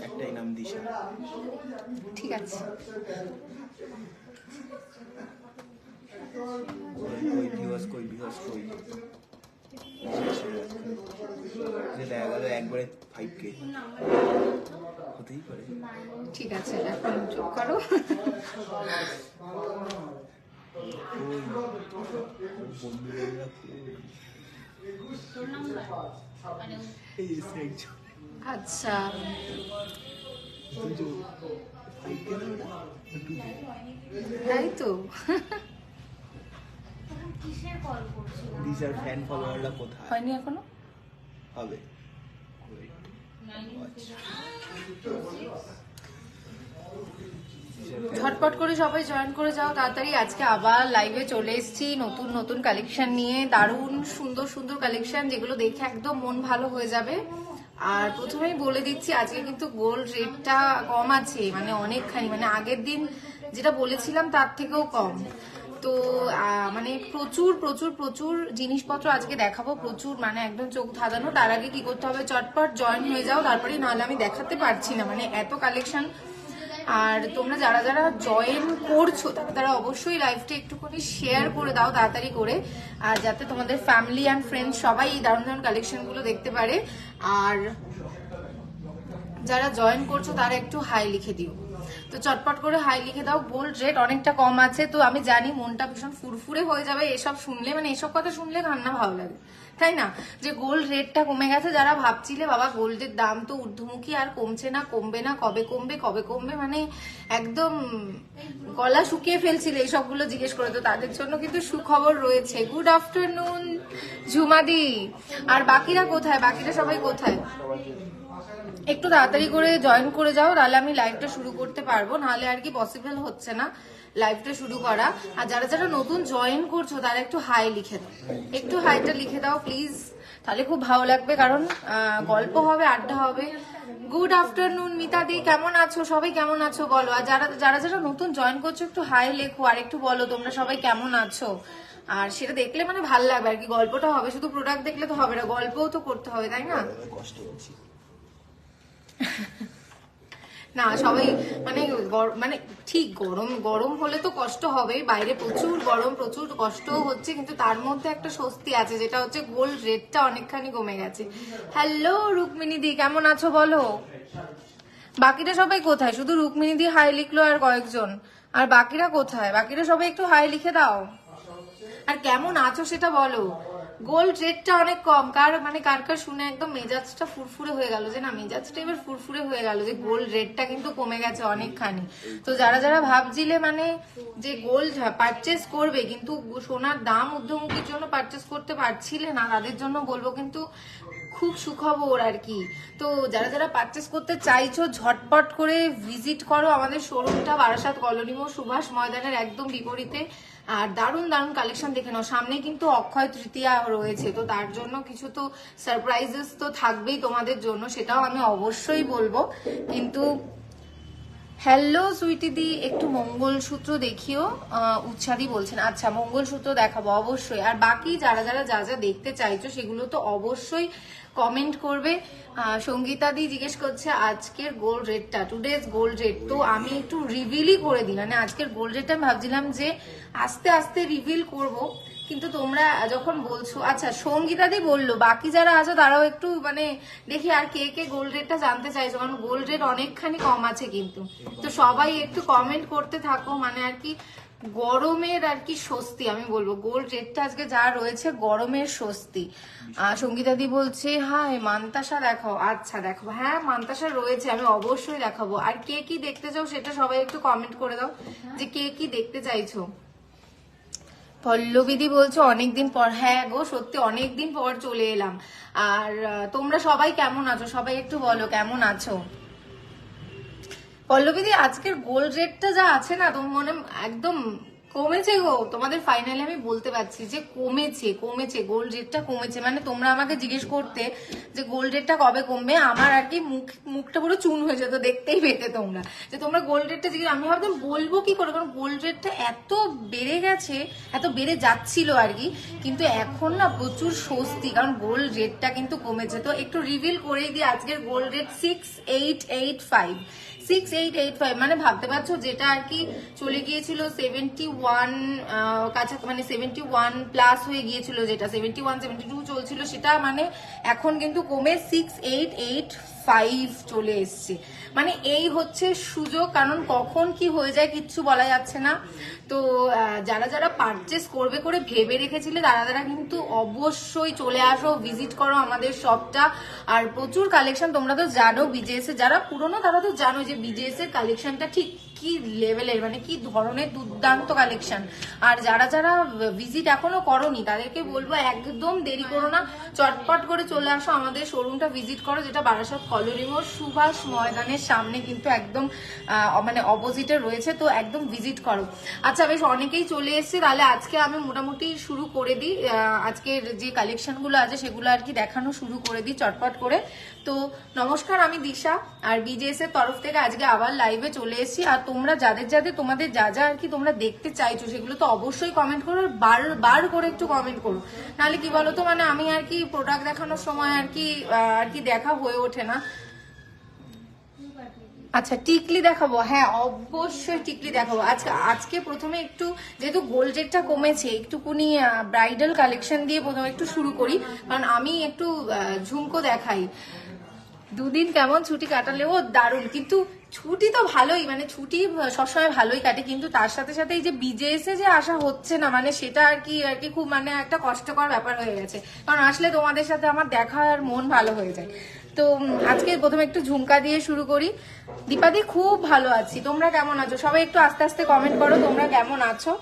একটাই নাম দিশা। ঠিক আছে। कोई ভিউয়ার্স কই যে দেখা গেল একবারে 5K হতেই পারে। ঠিক আছে, এখন চুপ করো। আচ্ছা, তাই তো। দিশার ফ্যান ফলোয়াররা কোথায়? হয়নি এখনো, হবে। ঝটপট করে সবাই জয়েন করে যাও তাড়াতাড়ি। আজকে আবার লাইভে চলে এসেছি নতুন নতুন কালেকশন নিয়ে, দারুণ সুন্দর সুন্দর কালেকশন যেগুলো দেখে একদম মন ভালো হয়ে যাবে। আর প্রথমেই বলে দিচ্ছি আজকে কিন্তু গোল্ড রেটটা কম আছে, মানে অনেকখানি, মানে আগের দিন যেটা বলেছিলাম তার থেকেও কম। তো মানে প্রচুর প্রচুর প্রচুর জিনিসপত্র আজকে দেখাবো, প্রচুর, মানে একদম চোখ ধাঁধানো। তার আগে কি করতে হবে, চটপট জয়েন হয়ে যাও, তারপরে নাহলে আমি দেখাতে পারছি না, মানে এত কালেকশন। আর তোমরা যারা যারা জয়েন করছো তারা অবশ্যই লাইভটা একটুখানি শেয়ার করে দাও তাড়াতাড়ি করে, আর যাতে তোমাদের ফ্যামিলি অ্যান্ড ফ্রেন্ডস সবাই এই দারুণ দারুণ কালেকশনগুলো দেখতে পারে। আর যারা জয়েন করছো তারা একটু হাই লিখে দিও, তো চটপট করে হাই লিখে দাও। গোল্ড রেট অনেকটা কম আছে, তো আমি জানি মনটা ভীষণ ফুরফুরে হয়ে যাবে এসব শুনলে, মানে এসব কথা শুনলে কান্না ভালো লাগে, তাই না? যে গোল্ড রেটটা কমে গেছে, যারা ভাবছিলে বাবা গোল্ডের দাম তো ঊর্ধ্বমুখী আর কমছে না, কমবে না, কবে কমবে কবে কমবে, মানে একদম গলা শুকিয়ে ফেলছিলে এইসবগুলো জিজ্ঞেস করে, তো তাদের জন্য কিন্তু সুখবর রয়েছে। Good afternoon ঝুমাদি। আর বাকিরা কোথায়, বাকিরা সবাই কোথায়? একটু তাড়াতাড়ি করে জয়েন করে যাও, তাহলে আমি লাইভটা শুরু করতে পারবো, নাহলে আর কি পসিবল হচ্ছে না লাইভটা শুরু করা। আর যারা যারা নতুন জয়েন করছো তারা একটু হাই লিখে দাও, একটু হাইটা লিখে দাও প্লিজ, তাহলে খুব ভালো লাগবে, কারণ গল্প হবে, আড্ডা হবে। গুড আফটারনুন মিতাদি, কেমন আছো সবাই, কেমন আছো বলো। আর যারা যারা যারা নতুন জয়েন করছো একটু হাই লেখো, আর একটু বলো তোমরা সবাই কেমন আছো। আর সেটা দেখলে মানে ভালো লাগবে আর কি, গল্পটা হবে, শুধু প্রোডাক্ট দেখলে তো হবে না, গল্পও তো করতে হবে, তাই না? কষ্ট হচ্ছে না সবাই মানে মানে ঠিক গরম গরম হলে তো কষ্ট হবে, বাইরে প্রচুর গরম, প্রচুর কষ্টও হচ্ছে, কিন্তু তার মধ্যে একটা স্বস্তি আছে, যেটা হচ্ছে গোল্ড রেটটা অনেকখানি কমে গেছে। হ্যালো রুকমিনী দি, কেমন আছো বলো। বাকিরা সবাই কোথায়, শুধু রুকমিনী দি হাই লিখলো আর কয়েকজন, আর বাকিরা কোথায়, বাকিরা সবাই একটু হাই লিখে দাও, আর কেমন আছো সেটা বলো। গোল্ড রেটটা অনেক কম, কার মানে কার কার শুনে একদম মেজাজটা ফুরফুরে হয়ে গেল, যে না মেজাজটা এবার ফুরফুরে হয়ে গেল, যে গোল্ড রেটটা কিন্তু কমে গেছে অনেকখানি। তো যারা যারা ভাবছিলে মানে যে গোল্ড পারচেস করবে কিন্তু সোনার দাম ঊর্ধ্বমুখীর জন্য পারচেস করতে পারছিলে না, তাদের জন্য বলবো কিন্তু খুব সুখবর আর কি। তো যারা যারা পারচেস করতে চাইছো ঝটপট করে ভিজিট করো আমাদের শোরুমটা, বারাসাত কলোনি মোড় সুভাষ ময়দানের একদম বিপরীতে। আর দারুণ দারুণ কালেকশন দেখে নাও, সামনে কিন্তু অক্ষয় তৃতীয়া রয়েছে, তো তার জন্য কিছু তো সারপ্রাইজেস তো থাকবেই তোমাদের জন্য, সেটাও আমি অবশ্যই বলবো। কিন্তু হ্যালো সুইটি দি, একটু মঙ্গলসূত্র দেখিও, উৎসাদি বলছেন। আচ্ছা মঙ্গলসূত্র দেখাবো অবশ্যই। আর বাকি যারা যারা যা যা দেখতে চাইছো সেগুলো তো অবশ্যই কমেন্ট করবে। সঙ্গীতা দি জিজ্ঞেস করছে আজকের গোল্ড রেটটা, টুডেজ গোল্ড রেট, তো আমি একটু রিভিলই করে দিই, মানে আজকের গোল্ড রেটটা আমি ভাবছিলাম যে আস্তে আস্তে রিভিল করব, কিন্তু তোমরা যখন বলছো, আচ্ছা সঙ্গীতা দি বললো, বাকি যারা আছো তারাও একটু মানে দেখি আর কে কে গোল্ড রেটটা জানতে চাইছো, কারণ গোল্ড রেট অনেকখানি কম আছে কিন্তু, তো সবাই একটু কমেন্ট করতে থাকো, মানে আর কি গরমের আর কি স্বস্তি, আমি বলবো গোল্ড রেটটা আজকে যা রয়েছে গরমের স্বস্তি। সঙ্গীতা দি বলছে হাই মান্তাসা দেখাও, আচ্ছা দেখাবো, হ্যাঁ মান্তাসা রয়েছে, আমি অবশ্যই দেখাবো। আর কে কি দেখতে চাও সেটা সবাই একটু কমেন্ট করে দাও, যে কে কি দেখতে চাইছো। পল্লবীদি বলছো অনেকদিন পর, হ্যাঁ গো সত্যি অনেকদিন পর চলে এলাম। আর তোমরা সবাই কেমন আছো, সবাই একটু বলো কেমন আছো। পল্লবীদি আজকের গোল্ড রেটটা যা আছে না, তোমার মনে একদম কমেছে গো, তোমাদের ফাইনালি আমি বলতে পারছি যে কমেছে কমেছে গোল্ড রেটটা কমেছে। মানে তোমরা আমাকে জিজ্ঞেস করতে যে গোল্ড রেটটা কবে কমবে, আমার আর কি মুখটা পুরো চুন হয়ে যেত, দেখতেই পেতে তোমরা যে তোমরা গোল্ড রেটটা জিজ্ঞেস। আমি ভাবতাম বলবো কি করে, কারণ গোল্ড রেটটা এত বেড়ে গেছে, এত বেড়ে যাচ্ছিল আর কি, কিন্তু এখন না প্রচুর স্বস্তি, কারণ গোল্ড রেটটা কিন্তু কমেছে। তো একটু রিভিল করেই দিই আজকের গোল্ড রেট 6885 6885, মানে ভাবতে পারছো যেটা আর কি চলে গিয়েছিল 71 কাছে, মানে 71 প্লাস হয়ে গিয়েছিল, যেটা 71 72 চলছিল, সেটা মানে এখন কিন্তু কমে 6885 চলে এসছে। মানে এই হচ্ছে সুযোগ, কারণ কখন কি হয়ে যায় কিচ্ছু বলা যাচ্ছে না। তো যারা যারা পারচেস করবে করে ভেবে রেখেছিলে তারা কিন্তু অবশ্যই চলে আসো, ভিজিট করো আমাদের শপটা। আর প্রচুর কালেকশন, তোমরা তো জানো বিজেএস এর, যারা পুরনো তারা তো জানো যে বিজেএস এর কালেকশনটা ঠিক কি লেভেলের, মানে কি ধরনের দুর্দান্ত কালেকশন। আর যারা যারা ভিজিট এখনো করোনি তাদেরকে বলবো একদম দেরি করো না, চটপট করে চলে আসো আমাদের শোরুমটা ভিজিট করো, যেটা বারাসাত কলোনি মোড় সুভাষ ময়দানের সামনে কিন্তু একদম মানে অপোজিটে রয়েছে। তো একদম ভিজিট করো। আচ্ছা বেশ, অনেকেই চলে এসেছে, তাহলে আজকে আমি মোটামুটি শুরু করে দিই। আজকের যে কালেকশন গুলো আছে সেগুলো আর কি দেখানো শুরু করে দিই চটপট করে। তো নমস্কার, আমি দিশা, আর বিজেএস এর তরফ থেকে আজকে আবার লাইভে চলে এসেছি। আর তোমরা যাদের তোমাদের যা যা আর কি তোমরা দেখতে চাইছো সেগুলো তো অবশ্যই কমেন্ট করো, বার করে একটু কমেন্ট করো, নাহলে কি বলো তো, মানে আমি আর কি প্রোডাক্ট দেখানোর সময় আর কি দেখা হয়ে ওঠে না। আচ্ছা টিকলি দেখাবো, হ্যাঁ অবশ্যই টিকলি দেখাবো। আজকে প্রথমে একটু, যেহেতু গোল্ড রেটটা কমেছে, একটুকুনি ব্রাইডাল কালেকশন দিয়ে প্রথমে একটু শুরু করি, কারণ আমি একটু ঝুমকো দেখাই। দুদিন কেমন ছুটি কাটালেও দারুণ, কিন্তু ছুটি তো ভালোই, মানে ছুটি সবসময় ভালোই কাটে, কিন্তু তার সাথে সাথে এই যে বিজেএস এ যে আসা হচ্ছে না, মানে সেটা আর কি খুব মানে একটা কষ্টকর ব্যাপার হয়ে গেছে, কারণ আসলে তোমাদের সাথে আমার দেখা আর মন ভালো হয়ে যায়। তো আজকে প্রথমে একটু ঝুমকা দিয়ে শুরু করি। দীপাদি খুব ভালো আছি, তোমরা কেমন আছো? সবাই একটু আস্তে আস্তে কমেন্ট করো তোমরা কেমন আছো।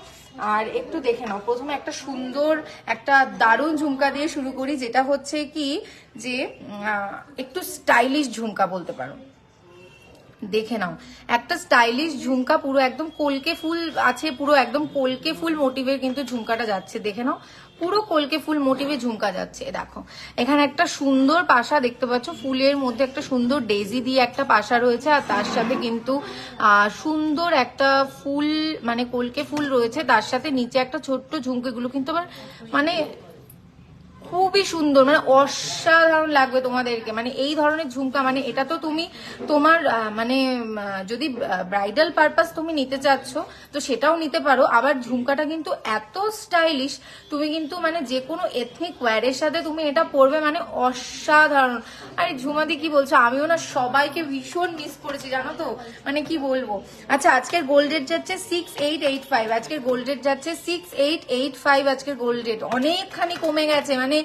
আর একটু দেখে নাও, প্রথমে একটা সুন্দর একটা দারুণ ঝুমকা দিয়ে শুরু করি, যেটা হচ্ছে কি যে একটু স্টাইলিশ ঝুমকা বলতে পারো। দেখে নাও, একটা স্টাইলিশ ঝুমকা, পুরো একদম কলকে ফুল আছে, পুরো একদম কলকে ফুল মোটিভের কিন্তু ঝুমকাটা যাচ্ছে। দেখে নাও, পুরো কলকে ফুল মোটিভে ঝুমকা যাচ্ছে। দেখো এখানে একটা সুন্দর পাশা দেখতে পাচ্ছ, ফুলের মধ্যে একটা সুন্দর ডেজি দিয়ে একটা পাশা রয়েছে, আর তার সাথে কিন্তু সুন্দর একটা ফুল মানে কলকে ফুল রয়েছে, তার সাথে নিচে একটা ছোট্ট ঝুমকেগুলো কিন্তু আবার মানে খুবই সুন্দর, মানে অসাধারণ লাগবে তোমাদেরকে। মানে এই ধরনের ঝুমকা, মানে এটা তো তুমি তোমার মানে যদি ব্রাইডাল পারপাস তুমি নিতে চাচ্ছ তো সেটাও নিতে পারো। আবার ঝুমকাটা কিন্তু এত স্টাইলিশ, তুমি কিন্তু মানে যে কোনো এথনিক ওয়্যারের সাথে তুমি এটা পরবে, মানে অসাধারণ। আরে ঝুমাদি কি বলছো, আমিও না সবাইকে ভীষণ মিস করেছি জানো তো, মানে কি বলবো। আচ্ছা আজকের গোল্ড রেট যাচ্ছে 6885, আজকের গোল্ড রেট যাচ্ছে 6885, আজকের গোল্ড রেট অনেকখানি কমে গেছে। মানে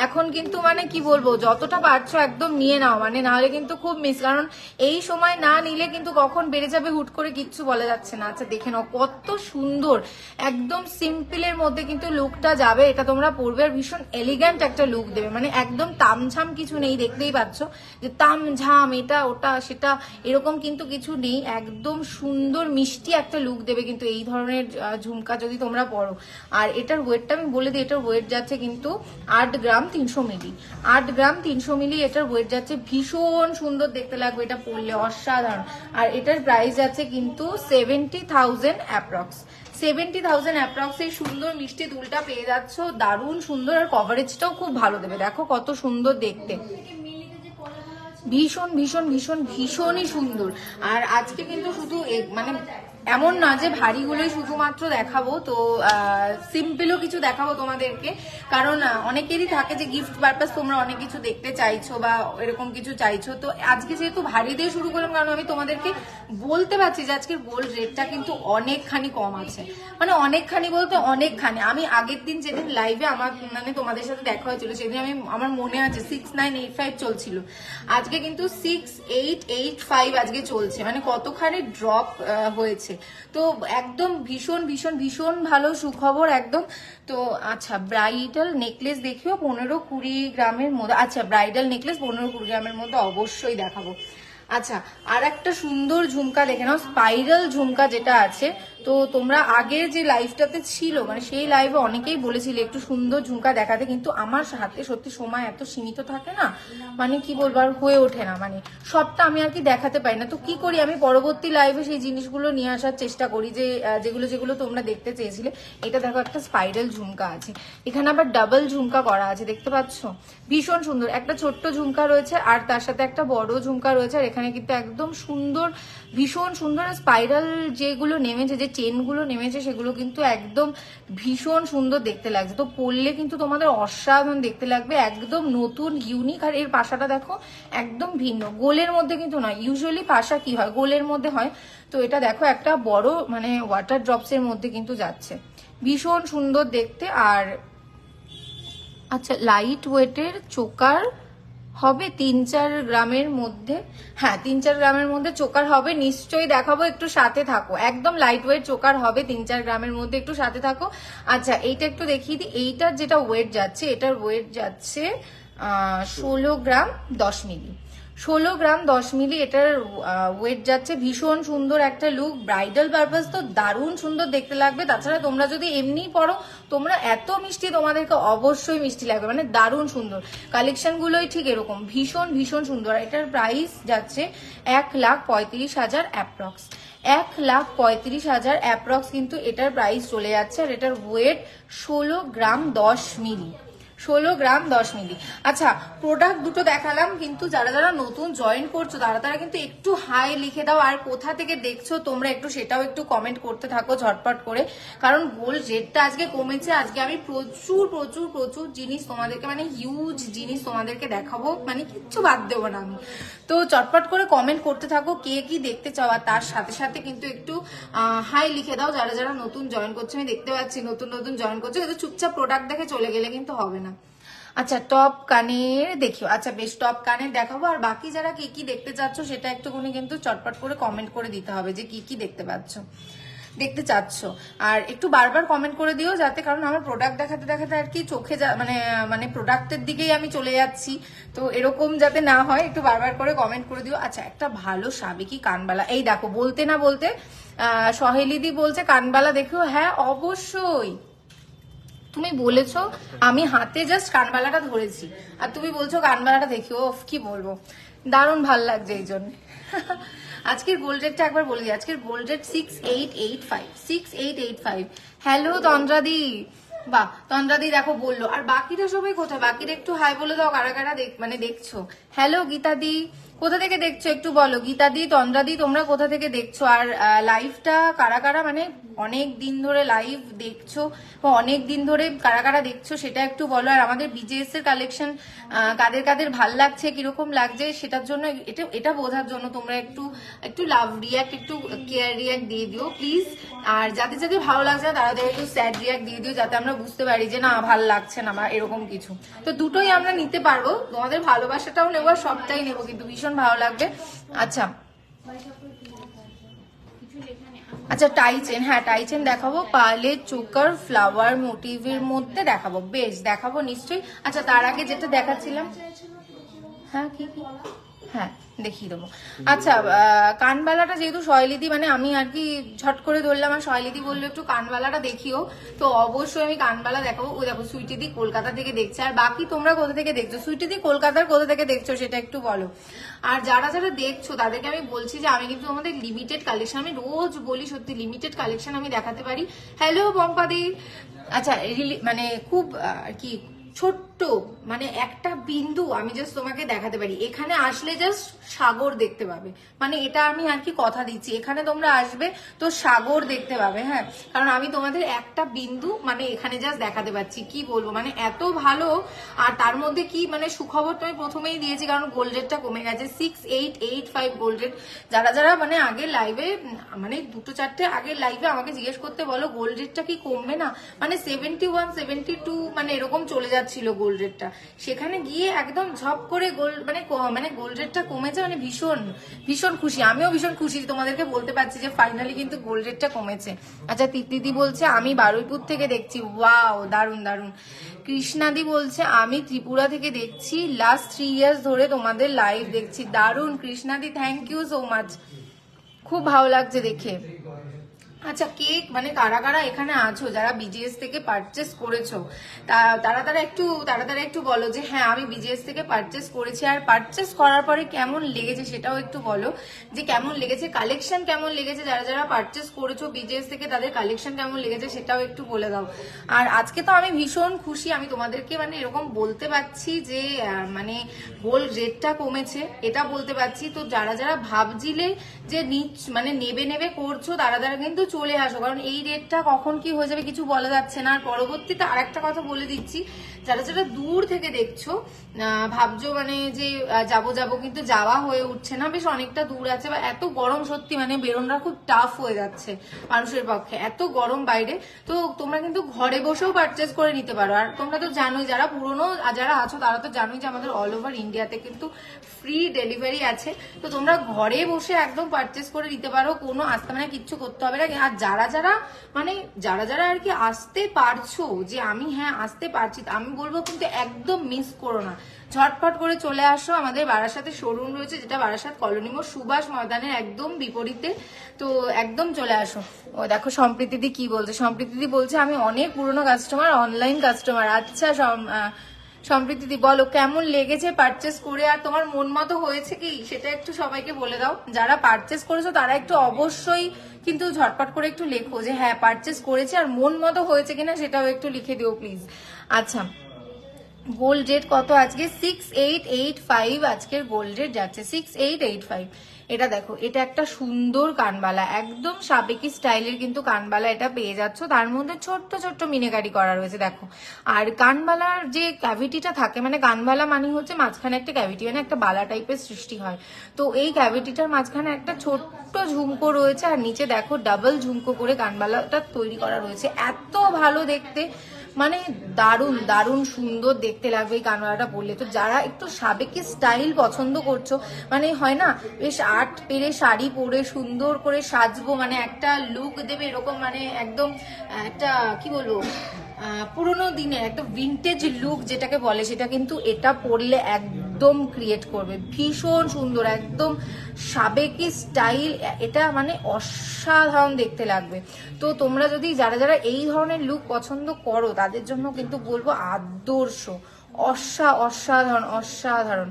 এখন কিন্তু মানে কি বলবো, যতটা পারছো একদম নিয়ে নাও, মানে নাহলে কিন্তু খুব মিস, কারণ এই সময় না নিলে কিন্তু কখন বেড়ে যাবে হুট করে কিচ্ছু বলা যাচ্ছে না। আচ্ছা দেখে নাও কত সুন্দর, একদম সিম্পলের মধ্যে কিন্তু লুকটা যাবে, এটা তোমরা পরবে আর ভীষণ এলিগ্যান্ট একটা লুক দেবে, মানে একদম তামঝাম কিছু নেই, দেখতেই পাচ্ছ যে তামঝাম এটা ওটা সেটা এরকম কিন্তু কিছু নেই, একদম সুন্দর মিষ্টি একটা লুক দেবে কিন্তু এই ধরনের ঝুমকা যদি তোমরা পরো। আর এটার ওয়েটটা আমি বলে দিই, এটার ওয়েট যাচ্ছে কিন্তু 8 গ্রাম 300 মিলি, 8 গ্রাম 300 মিলি এটার ওয়েট যাচ্ছে। ভীষণ সুন্দর দেখতে লাগবে এটা পরলে, অসাধারণ। আর এটার প্রাইস যাচ্ছে কিন্তু 70,000 অ্যাপ্রক্স, 70,000 অ্যাপ্রক্স। এই সুন্দর মিষ্টি দুলটা পেয়ে যাচ্ছ, দারুণ সুন্দর, আর কভারেজটাও খুব ভালো দেবে। দেখো কত সুন্দর দেখতে, ভীষণ ভীষণ ভীষণ ভীষণই সুন্দর। আর আজকে কিন্তু শুধু মানে এমন না যে ভারীগুলোই শুধুমাত্র দেখাবো, তো সিম্পলও কিছু দেখাবো তোমাদেরকে, কারণ অনেকেরই থাকে যে গিফট পারপাস তোমরা অনেক কিছু দেখতে চাইছো বা এরকম কিছু চাইছো। তো আজকে যেহেতু ভারী দিয়ে শুরু করলাম, কারণ আমি তোমাদেরকে বলতে পারছি যে আজকের গোল্ড রেটটা কিন্তু অনেকখানি কম আছে, মানে অনেকখানি বলতে অনেকখানি। আমি আগের দিন যেদিন লাইভে আমার মানে তোমাদের সাথে দেখা হয়েছিল সেদিন আমার মনে আছে 6985 চলছিল, আজকে কিন্তু 6885 আজকে চলছে, মানে কতখানি ড্রপ হয়েছে। তো একদম ভীষণ ভীষণ ভীষণ ভালো সুখবর একদম। তো আচ্ছা ব্রাইডাল নেকলেস দেখিও 15-20 গ্রামের মধ্যে, আচ্ছা ব্রাইডাল নেকলেস 15-20 গ্রামের মধ্যে অবশ্যই দেখাবো। আচ্ছা আর একটা সুন্দর ঝুমকা দেখে নাও, স্পাইরাল ঝুমকা যেটা আছে তো তোমরা আগের যে লাইভটাতে ছিল মানে সেই লাইভে অনেকেই বলেছিলে একটু সুন্দর ঝুমকা দেখাতে, কিন্তু আমার হাতে সত্যি সময় এত সীমিত থাকে না, মানে কি বলবো আর হয়ে ওঠে না, মানে সবটা আমি আর কি দেখাতে পারি না। তো কি করি আমি পরবর্তী লাইভে সেই জিনিসগুলো নিয়ে আসার চেষ্টা করি, যে যেগুলো যেগুলো তোমরা দেখতে চেয়েছিলে। এটা দেখো একটা স্পাইরাল ঝুমকা আছে, এখানে আবার ডাবল ঝুমকা করা আছে, দেখতে পাচ্ছ ভীষণ সুন্দর। একটা ছোট্ট ঝুমকা রয়েছে আর তার সাথে একটা বড় ঝুমকা রয়েছে, আর এখানে কিন্তু একদম সুন্দর ভীষণ সুন্দর স্পাইরাল যেগুলো নেমেছে, যে চেনগুলো নেমেছে সেগুলো কিন্তু একদম ভীষণ সুন্দর দেখতে লাগছে। তো পরলে কিন্তু তোমাদের অসাধারণ দেখতে লাগবে, একদম নতুন ইউনিক। আর এর পাশাটা দেখো একদম ভিন্ন, গোলের মধ্যে কিন্তু নয়। ইউজুয়ালি পাশা কি হয়, গোলের মধ্যে হয়, তো এটা দেখো একটা বড় মানে ওয়াটার ড্রপস এর মধ্যে কিন্তু যাচ্ছে, ভীষণ সুন্দর দেখতে। আর আচ্ছা লাইট ওয়েটের চোকার হবে 3-4 গ্রামের মধ্যে, হ্যাঁ 3-4 গ্রামের মধ্যে চোকার হবে, নিশ্চয়ই দেখাবো, একটু সাথে থাকো। একদম লাইট ওয়েট চোকার হবে 3-4 গ্রামের মধ্যে, একটু সাথে থাকো। আচ্ছা এইটা একটু দেখিয়ে দিই, এইটার যেটা ওয়েট যাচ্ছে, এটার ওয়েট যাচ্ছে 16 গ্রাম 10 মিলি, 16 গ্রাম 10 মিলি এটার ওয়েট যাচ্ছে। ভীষণ সুন্দর একটা লুক, ব্রাইডাল পারপাস তো দারুণ সুন্দর দেখতে লাগবে। তাছাড়া তোমরা যদি এমনি পরো, তোমরা এত মিষ্টি, তোমাদেরকে অবশ্যই মিষ্টি লাগবে, মানে দারুণ সুন্দর। কালেকশন গুলোই ঠিক এরকম ভীষণ ভীষণ সুন্দর। এটার প্রাইস যাচ্ছে 1,35,000 অ্যাপ্রক্স, 1,35,000 অ্যাপ্রক্স কিন্তু এটার প্রাইস চলে যাচ্ছে। আর এটার ওয়েট 16 গ্রাম 10 মিলি, 16 গ্রাম 10 মিলি। আচ্ছা প্রোডাক্ট দুটো দেখালাম, কিন্তু যারা যারা নতুন জয়েন করছো তারা কিন্তু একটু হাই লিখে দাও, আর কোথা থেকে দেখছো তোমরা একটু সেটাও একটু কমেন্ট করতে থাকো ঝটপট করে, কারণ গোল্ড রেটটা আজকে কমেছে। আজকে আমি প্রচুর প্রচুর প্রচুর জিনিস তোমাদেরকে, মানে হিউজ জিনিস তোমাদেরকে দেখাবো, মানে কিচ্ছু বাদ দেবো না আমি। তো চটপট করে কমেন্ট করতে থাকো কে কি দেখতে চাও, আর তার সাথে সাথে কিন্তু একটু হাই লিখে দাও যারা যারা নতুন জয়েন করছো। আমি দেখতে পাচ্ছি নতুন নতুন জয়েন করছো, কিন্তু চুপচাপ প্রোডাক্ট দেখে চলে গেলে কিন্তু হবে না। আচ্ছা টপ কানের দেখিও, আচ্ছা বেশ টপ কানের দেখাবো। আর বাকি যারা কি কি দেখতে চাচ্ছ সেটা একটুখানি কিন্তু চটপট করে কমেন্ট করে দিতে হবে যে কি কি দেখতে চাচ্ছ, আর একটু বারবার কমেন্ট করে দিও যাতে, কারণ আমার প্রোডাক্ট দেখাতে দেখাতে আর কি চোখে মানে প্রোডাক্টের দিকেই আমি চলে যাচ্ছি, তো এরকম যাতে না হয় একটু বারবার করে কমেন্ট করে দিও। আচ্ছা একটা ভালো সাবেকি কানবালা, এই দেখো বলতে না বলতে সহেলিদি বলছে কানবালা দেখো, হ্যাঁ অবশ্যই তুমি বলেছো, আমি হাতে জাস্ট কানবালাটা ধরেছি আর তুমি বলছো কানবালাটা দেখি, ও কি বলবো, দারুণ ভাল লাগছে এই জন্য। আজকের গোল্ড রেটটা একবার বলে দিই, আজকের গোল্ড রেট 6885, 6885। হ্যালো তন্দ্রাদি, বাহ তন্দ্রাদি দেখো বললো। আর বাকিরা সবাই কোথায়, বাকিরা একটু হাই বলে দাও কারা কারা মানে দেখছো। হ্যালো গীতাদি, কোথা থেকে দেখছো একটু বলো। গীতাদি তন্দ্রাদি তোমরা কোথা থেকে দেখছো, আর লাইভটা কারা কারা মানে অনেক দিন ধরে লাইভ দেখছো বা অনেক দিন ধরে কারা কারা দেখছো সেটা একটু বলো। আর আমাদের বিজেএস এর কালেকশন কাদের কাদের ভাল লাগছে, কিরকম লাগছে সেটার জন্য, এটা বোঝার জন্য তোমরা একটু লাভ রিয়াক্ট, একটু কেয়ার রিয়াক্ট দিয়ে দিও প্লিজ। আর যাদের যাদের ভালো লাগছে না তারা একটু স্যাড রিয়াক্ট দিয়ে দিও, যাতে আমরা বুঝতে পারি যে না ভালো লাগছে না বা এরকম কিছু। তো দুটোই আমরা নিতে পারবো, তোমাদের ভালোবাসাটাও নেবো আর সবটাই নেবো, কিন্তু ভীষণ ভালো লাগবে। আচ্ছা আচ্ছা টাইচেন, হ্যাঁ টাইচেন দেখাবো, পার্লে চোকার ফ্লাওয়ার মোটিভের মধ্যে দেখাবো, বেশ দেখাবো নিশ্চয়ই। আচ্ছা তার আগে যেটা দেখাচ্ছিলাম, হ্যাঁ কি হ্যাঁ দেখিয়ে দেবো। আচ্ছা কানবালাটা যেহেতু শৈলিদি, মানে আমি আর কি ঝট করে ধরলাম আর শৈলিদি বললো একটু কানবালাটা দেখিও, তো অবশ্যই আমি কানবালা দেখাবো। ও দেখো সুইটিদি কলকাতা থেকে দেখছে, আর বাকি তোমরা কোথা থেকে দেখছো, সুইটিদি কলকাতার কোথা থেকে দেখছো সেটা একটু বলো। আর যারা যারা দেখছো তাদেরকে আমি বলছি যে আমি কিন্তু আমাদের লিমিটেড কালেকশন, আমি রোজ বলি সত্যি লিমিটেড কালেকশন আমি দেখাতে পারি। হ্যালো পম্পাদি, আচ্ছা মানে খুব আর কি ছোট্ট মানে একটা বিন্দু আমি জাস্ট তোমাকে দেখাতে পারি, এখানে আসলে জাস্ট সাগর দেখতে পাবে, মানে এটা আমি আর কি কথা দিচ্ছি, এখানে তোমরা আসবে তো সাগর দেখতে পাবে। হ্যাঁ কারণ আমি তোমাদের একটা বিন্দু মানে এখানে জাস্ট দেখাতে পাচ্ছি, কি বলবো মানে এত ভালো। আর তার মধ্যে কি মানে সুখবর তো আমি প্রথমেই দিয়েছি, কারণ গোল্ড রেটটা কমে গেছে 6885 গোল্ড রেট। যারা যারা মানে আগের লাইভে মানে 2-4টে আগের লাইভে আমাকে জিজ্ঞেস করতে বলো গোল্ড রেটটা কি কমবে না, মানে 71 72 মানে এরকম চলে যাচ্ছিল গোল্ড রেটটা, সেখানে গিয়ে একদম ঝপ করে মানে গোল্ড রেটটা কমেছে, মানে ভীষণ ভীষণ খুশি, আমিও ভীষণ খুশি তোমাদেরকে বলতে পারছি যে ফাইনালি কিন্তু গোল্ড রেটটা কমেছে। আচ্ছা তিতলিদি বলছে আমি বারুইপুর থেকে দেখছি, ওয়াও দারুন দারুন। কৃষ্ণাদি বলছে আমি ত্রিপুরা থেকে দেখছি, লাস্ট 3 ইয়ার্স ধরে তোমাদের লাইভ দেখছি, দারুন কৃষ্ণাদি, থ্যাংক ইউ সো মাচ, খুব ভালো লাগছে দেখে। আচ্ছা, কেক মানে কারা কারা এখানে আছো যারা বিজিএস থেকে পারচেস করেছো, তারা একটু বলো যে হ্যাঁ আমি বিজিএস থেকে পারচেস করেছি, আর পারচেস করার পরে কেমন লেগেছে সেটাও একটু বলো, যে কেমন লেগেছে, কালেকশন কেমন লেগেছে, যারা যারা পারচেস করেছো বিজিএস থেকে তাদের কালেকশন কেমন লেগেছে সেটাও একটু বলে দাও। আর আজকে তো আমি ভীষণ খুশি, আমি তোমাদেরকে মানে এরকম বলতে পারছি যে মানে গোল্ড রেটটা কমেছে এটা বলতে পারছি। তো যারা যারা ভাবছিলে যে মানে নেবে করছো তারা কিন্তু চলে আসো, কারণ এই রেটটা কখন কি হয়ে যাবে কিছু বলা যাচ্ছে না। আর পরবর্তীতে আরেকটা কথা বলে দিচ্ছি, যারা যারা দূর থেকে দেখছো ভাবছো মানে যে যাবো কিন্তু যাওয়া হয়ে উঠছে না, বেশ অনেকটা দূর আছে, বা এত গরম সত্যি মানে বেরোনরা খুব টাফ হয়ে যাচ্ছে মানুষের পক্ষে, এত গরম বাইরে। তো তোমরা কিন্তু ঘরে বসেও পারচেস করে নিতে পারো। আর তোমরা তো জানোই, যারা পুরনো যারা আছো তারা তো জানোই যে আমাদের অল ওভার ইন্ডিয়াতে কিন্তু ফ্রি ডেলিভারি আছে। তো তোমরা ঘরে বসে একদম পারচেস করে নিতে পারো, কোনো আসতে মানে কিচ্ছু করতে হবে না। আর যারা যারা আর কি আসতে পারছো, যে আমি হ্যাঁ আসতে পারছি, আমি বলবো কিন্তু একদম মিস করো না, ঝটপট করে চলে আসো। আমাদের বারাসাতে শোরুম রয়েছে, যেটা বারাসাত কলোনি মোড় সুভাষ ময়দানের একদম বিপরীতে। তো একদম চলে আসো। ও দেখো সম্প্রীতিদি কি বলছে, সম্প্রীতিদি বলছে আমি অনেক পুরনো কাস্টমার, অনলাইন কাস্টমার। আচ্ছা সম্প্রীতিদি বলো কেমন লেগেছে পারচেস করে, আর তোমার মন মতো হয়েছে কি সেটা একটু সবাইকে বলে দাও। যারা পারচেস করেছো তারা একটু অবশ্যই কিন্তু ঝটপট করে একটু লেখো যে হ্যাঁ পারচেস করেছে, আর মন মতো হয়েছে কিনা সেটাও একটু লিখে দিও প্লিজ। আচ্ছা, গোল্ড রেট কত আজকে? 6885 আজকের গোল্ড রেট যাচ্ছে 6885। এটা দেখো, এটা একটা সুন্দর কানবালা, একদম সাবেকি স্টাইলের কিন্তু কানবালা এটা পেয়ে যাচ্ছ, তার মধ্যে ছোট্ট ছোট্ট মিনেকারি করা রয়েছে দেখো। আর কানবালার যে ক্যাভিটিটা থাকে, মানে কানবালা মানে হচ্ছে মাঝখানে একটা ক্যাভিটি, মানে একটা বালা টাইপের সৃষ্টি হয়। তো এই ক্যাভিটিটার মাঝখানে একটা ছোট্ট ঝুমকো রয়েছে, আর নিচে দেখো ডাবল ঝুমকো করে কানবালাটা তৈরি করা রয়েছে, এত ভালো দেখতে, মানে দারুণ দারুণ সুন্দর দেখতে লাগবে এই কানবালাটা পরলে। তো যারা একটু সাবেকি স্টাইল পছন্দ করছো, মানে হয় না বেশ আর্ট পেরে শাড়ি পরে সুন্দর করে সাজবো, মানে একটা লুক দেবে এরকম, মানে একদম একটা কি বলবো পুরোনো দিনের একটা ভিন্টেজ লুক যেটাকে বলে, সেটা কিন্তু এটা পরলে একদম ক্রিয়েট করবে, ভীষণ সুন্দর একদম সাবেকি স্টাইল, এটা মানে অসাধারণ দেখতে লাগবে। তো তোমরা যদি যারা যারা এই ধরনের লুক পছন্দ করো তাদের জন্য কিন্তু বলবো আদর্শ, অসাধারণ অসাধারণ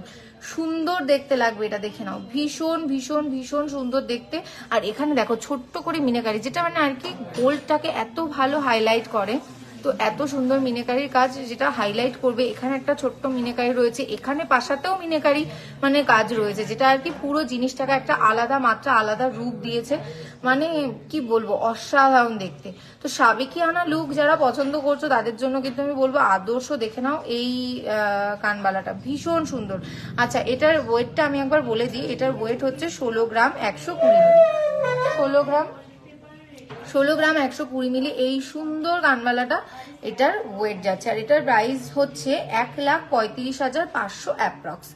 সুন্দর দেখতে লাগবে, এটা দেখে নাও, ভীষণ ভীষণ ভীষণ সুন্দর দেখতে। আর এখানে দেখো ছোট্ট করে মিনাকারি, যেটা মানে আর কি গোল্ডটাকে এত ভালো হাইলাইট করে, তো এত সুন্দর মিনেকারির কাজ যেটা হাইলাইট করবে। এখানে একটা ছোট্ট মিনেকারি রয়েছে, এখানে পাশাতেও মিনেকারি মানে কাজ রয়েছে, যেটা আর কি পুরো জিনিসটাকে একটা আলাদা মাত্রা আলাদা রূপ দিয়েছে, মানে কি বলবো অসাধারণ দেখতে। তো সাবেকি আনা লুক যারা পছন্দ করছো তাদের জন্য কিন্তু আমি বলবো আদর্শ, দেখে নাও এই কানবালাটা ভীষণ সুন্দর। আচ্ছা, এটার ওয়েটটা আমি একবার বলে দিই, এটার ওয়েট হচ্ছে 16 গ্রাম 120 মিলি, 16 গ্রাম 120 মিলি এই সুন্দর কানবালাটা এটার ওয়েট যাচ্ছে। আর এটার প্রাইস হচ্ছে 1,35,500 অ্যাপ্রক্স,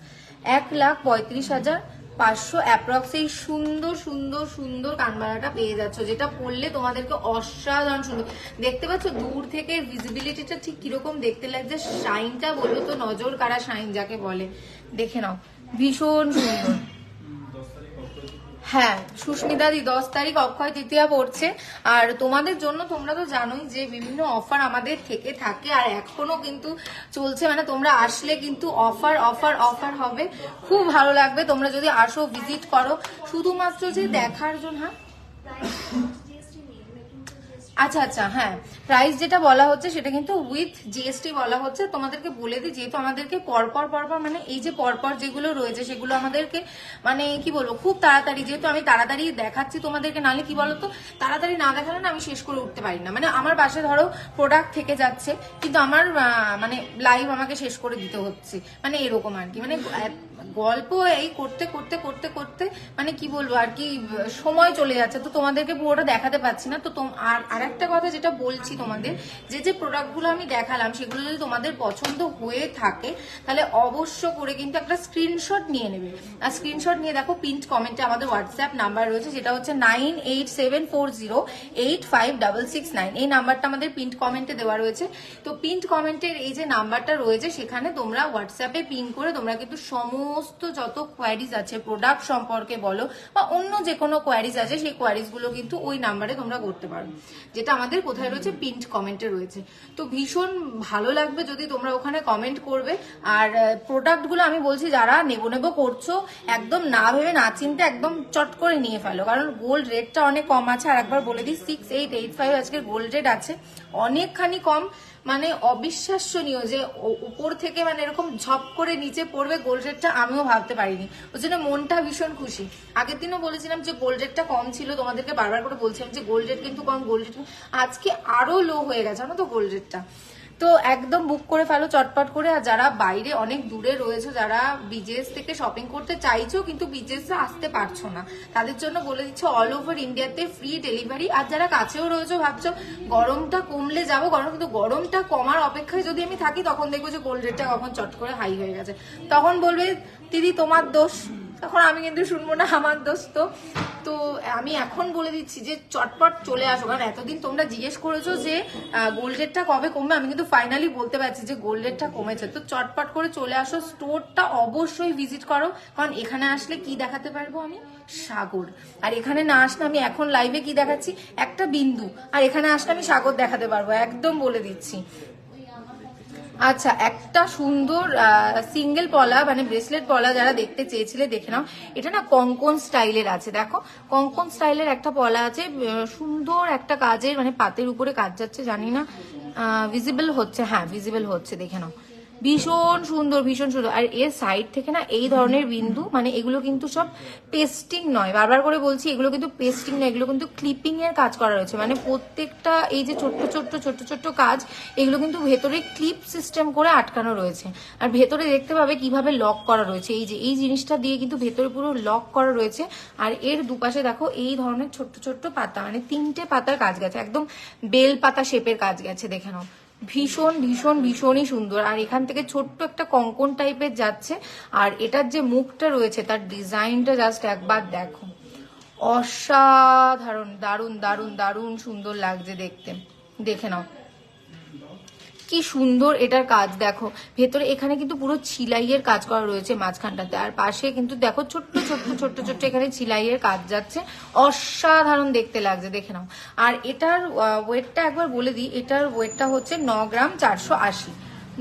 1,35,500 অ্যাপ্রক্স এই সুন্দর সুন্দর সুন্দর কানবালাটা পেয়ে যাচ্ছ, যেটা পরলে তোমাদেরকে অসাধারণ সুন্দর দেখতে পাচ্ছ। দূর থেকে ভিজিবিলিটিটা ঠিক কিরকম দেখতে লাগছে, শাইনটা বলবো তো নজর কাড়া শাইন যাকে বলে, দেখে নাও ভীষণ সুন্দর। হ্যাঁ সুস্মিতা দি 10 তারিখ অক্ষয় তৃতীয়া পড়ছে, আর তোমাদের জন্য তোমরা তো জানোই যে বিভিন্ন অফার আমাদের থেকে থাকে, আর এখনো কিন্তু চলছে, মানে তোমরা আসলে কিন্তু অফার অফার অফার হবে, খুব ভালো লাগবে তোমরা যদি আসো, ভিজিট করো, শুধুমাত্র যে দেখার জন্য। হ্যাঁ আচ্ছা হ্যাঁ, প্রাইস যেটা বলা হচ্ছে সেটা কিন্তু উইথ জিএসটি বলা হচ্ছে। তোমাদেরকে বলে দিই, যেহেতু আমাদেরকে পরপর মানে এই যে পরপর যেগুলো রয়েছে সেগুলো আমাদেরকে মানে কি বলবো খুব তাড়াতাড়ি, যেহেতু আমি তাড়াতাড়ি দেখাচ্ছি তোমাদেরকে, নালে কি বলতো তাড়াতাড়ি না দেখালে না আমি শেষ করে উঠতে পারি না, মানে আমার পাশে ধরো প্রোডাক্ট থেকে যাচ্ছে কিন্তু আমার মানে লাইভ আমাকে শেষ করে দিতে হচ্ছে, মানে এরকম আর কি, মানে গল্প এই করতে করতে করতে করতে মানে কি বলবো আর কি সময় চলে যাচ্ছে, তো তোমাদেরকে পুরোটা দেখাতে পাচ্ছি না। তো আর আরেকটা কথা যেটা বলছি তোমাদের, যে যে প্রোডাক্টগুলো আমি দেখালাম সেগুলো যদি তোমাদের পছন্দ হয়ে থাকে তাহলে অবশ্য করে কিন্তু একটা স্ক্রিনশট নিয়ে নেবে। আর স্ক্রিনশট নিয়ে দেখো পিন্ট কমেন্টে আমাদের হোয়াটসঅ্যাপ নাম্বার রয়েছে, যেটা হচ্ছে 9874085669। এই নাম্বারটা আমাদের পিন্ট কমেন্টে দেওয়া রয়েছে। তো পিন্ট কমেন্টের এই যে নাম্বারটা রয়েছে সেখানে তোমরা হোয়াটসঅ্যাপে পিন করে তোমরা কিন্তু সমস্ত যত কোয়ারিজ আছে প্রোডাক্ট সম্পর্কে বলো বা অন্য যে কোনো কোয়ারিজ আছে সেই কোয়ারিজ গুলো কিন্তু ওই নাম্বারে তোমরা করতে পারো, যেটা আমাদের কোথায় রয়েছে, পিন্ট কমেন্টে রয়েছে। তো ভীষণ ভালো লাগবে যদি তোমরা ওখানে কমেন্ট করবে। আর প্রোডাক্ট গুলো আমি বলছি যারা নেবো নেবো করছো একদম না ভেবে না চিনতে একদম চট করে নিয়ে ফেলো, কারণ গোল্ড রেটটা অনেক কম আছে। আর একবার বলে দিই 6885 আজকের গোল্ড রেট আছে, অনেকখানি কম, মানে অবিশ্বাসনীয় যে উপর থেকে মানে এরকম ঝপ করে নিচে পড়বে গোল্ড রেটটা, আমিও ভাবতে পারিনি। ওই জন্য মনটা ভীষণ খুশি। আগের দিনও বলেছিলাম যে গোল্ড রেটটা কম ছিল, তোমাদেরকে বারবার করে বলছিলাম যে গোল্ড রেট কিন্তু কম, গোল্ড রেট আজকে আরো লো হয়ে গেছে জানো তো গোল্ড রেটটা। তো একদম বুক করে ফেলো চটপট করে। আর যারা বাইরে অনেক দূরে রয়েছে, যারা বিজেএস থেকে শপিং করতে চাইছো কিন্তু বিজেএস আসতে পারছো না, তাদের জন্য বলে দিচ্ছি অল ওভার ইন্ডিয়াতে ফ্রি ডেলিভারি। আর যারা কাছেও রয়েছে ভাবছো গরমটা কমলে যাবো, কিন্তু গরমটা কমার অপেক্ষায় যদি আমি থাকি তখন দেখবো যে গোল্ড রেটটা কখন চট করে হাই হয়ে গেছে, তখন বলবে দিদি তোমার দোষ, তখন আমি কিন্তু শুনবো না আমার দোষ। তো আমি এখন বলে দিচ্ছি যে চটপট চলে আসো, কারণ এতদিন তোমরা জিজ্ঞেস করেছো যে গোল্ড রেটটা কবে কমবে, আমি কিন্তু ফাইনালি বলতে পারছি যে গোল্ড রেটটা কমেছে। তো চটপট করে চলে আসো, স্টোরটা অবশ্যই ভিজিট করো, কারণ এখানে আসলে কি দেখাতে পারবো আমি, সাগর। আর এখানে না আসলে আমি এখন লাইভে কি দেখাচ্ছি, একটা বিন্দু, আর এখানে আসলে আমি সাগর দেখাতে পারবো, একদম বলে দিচ্ছি। আচ্ছা, একটা সুন্দর সিঙ্গেল পলা মানে ব্রেসলেট পলা যারা দেখতে চেয়েছিলে দেখে নাও, এটা না কঙ্কন স্টাইলের আছে। দেখো কঙ্কন স্টাইলের একটা পলা আছে, সুন্দর একটা কাজের মানে পাতের উপরে কাজ যাচ্ছে, জানি না ভিজিবল হচ্ছে, হ্যাঁ ভিজিবল হচ্ছে, দেখে নাও ভীষণ সুন্দর ভীষণ সুন্দর। আর এর সাইড থেকে না এই ধরনের বিন্দু, মানে এগুলো কিন্তু সব পেস্টিং নয়, বারবার করে বলছি এগুলো কিন্তু পেস্টিং নয়, এগুলো কিন্তু ক্লিপিং এর কাজ করা রয়েছে। মানে প্রত্যেকটা এই যে ছোট্ট ছোট্ট ছোট্ট ছোট্ট কাজ, এগুলো কিন্তু ভেতরে ক্লিপ সিস্টেম করে আটকানো রয়েছে। আর ভেতরে দেখতে পাবে কিভাবে লক করা রয়েছে, এই যে এই জিনিসটা দিয়ে কিন্তু ভেতরে পুরো লক করা রয়েছে। আর এর দুপাশে দেখো এই ধরনের ছোট্ট ছোট্ট পাতা, মানে 3টে পাতার কাজ গেছে, একদম বেল পাতা শেপের কাজ গেছে, দেখে নাও ভীষণ ভীষণ ভীষণই সুন্দর। আর এখান থেকে ছোট্ট একটা কঙ্কন টাইপের যাচ্ছে, আর এটার যে মুখটা রয়েছে তার ডিজাইনটা জাস্ট একবার দেখো, অসাধারণ, দারুণ দারুণ দারুণ সুন্দর লাগছে দেখতে, দেখে নাও কি সুন্দর এটার কাজ। দেখো ভেতরে এখানে কিন্তু পুরো ছিলাইয়ের কাজ করা রয়েছে মাঝখানটাতে, আর পাশে কিন্তু দেখো ছোট্ট ছোট্ট ছোট্ট ছোট্ট এখানে ছিলাইয়ের কাজ যাচ্ছে, অসাধারণ দেখতে লাগছে, দেখে নাও। আর এটার ওয়েটটা একবার বলে দিই, এটার ওয়েটটা হচ্ছে 9 গ্রাম 480,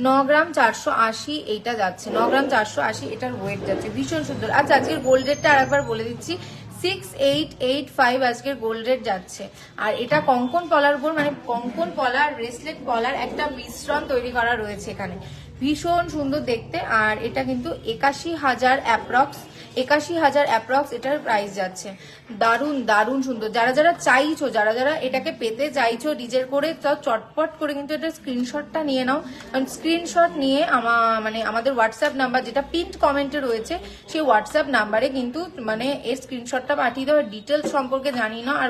9 গ্রাম 480 এইটা যাচ্ছে, 9 গ্রাম 480 এটার ওয়েট যাচ্ছে, ভীষণ সুন্দর। আচ্ছা আজকের গোল্ড রেটটা আর একবার বলে দিচ্ছি, 6885 আজকের গোল্ড রেট যাচ্ছে। আর এটা কঙ্কন পলার উপর মানে কঙ্কন পলার ব্রেসলেট পলার একটা মিশ্রণ তৈরি করা রয়েছে এখানে, ভীষণ সুন্দর দেখতে। আর এটা কিন্তু 81,000 অ্যাপ্রক্স, 81,000 অ্যাপ্রক্স এটার প্রাইস যাচ্ছে, দারুণ দারুণ সুন্দর। যারা যারা চাইছো, যারা যারা এটাকে পেতে চাইছো ডিজের করে, তাও চটপট করে কিন্তু এটা স্ক্রিনশটটা নিয়ে নাও। কারণ স্ক্রিনশট নিয়ে মানে আমাদের হোয়াটসঅ্যাপ নাম্বার যেটা পিন্ট কমেন্টে রয়েছে সেই হোয়াটসঅ্যাপ নাম্বারে কিন্তু মানে এর স্ক্রিনশটটা পাঠিয়ে দেওয়ার ডিটেলস সম্পর্কে জানিয়ে নাও। আর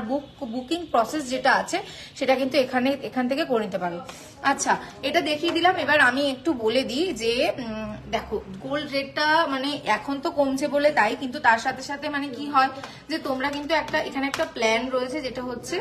বুকিং প্রসেস যেটা আছে সেটা কিন্তু এখান থেকে করে নিতে পারো। আচ্ছা এটা দেখিয়ে দিলাম, এবার আমি একটু বলে দিই যে দেখো গোল্ড রেটটা মানে এখন তো কমছে বলে তাই, কিন্তু তার সাথে সাথে মানে কি হয় যে তোমরা কিন্তু এখানে একটা প্ল্যান রয়েছে যেটা হচ্ছে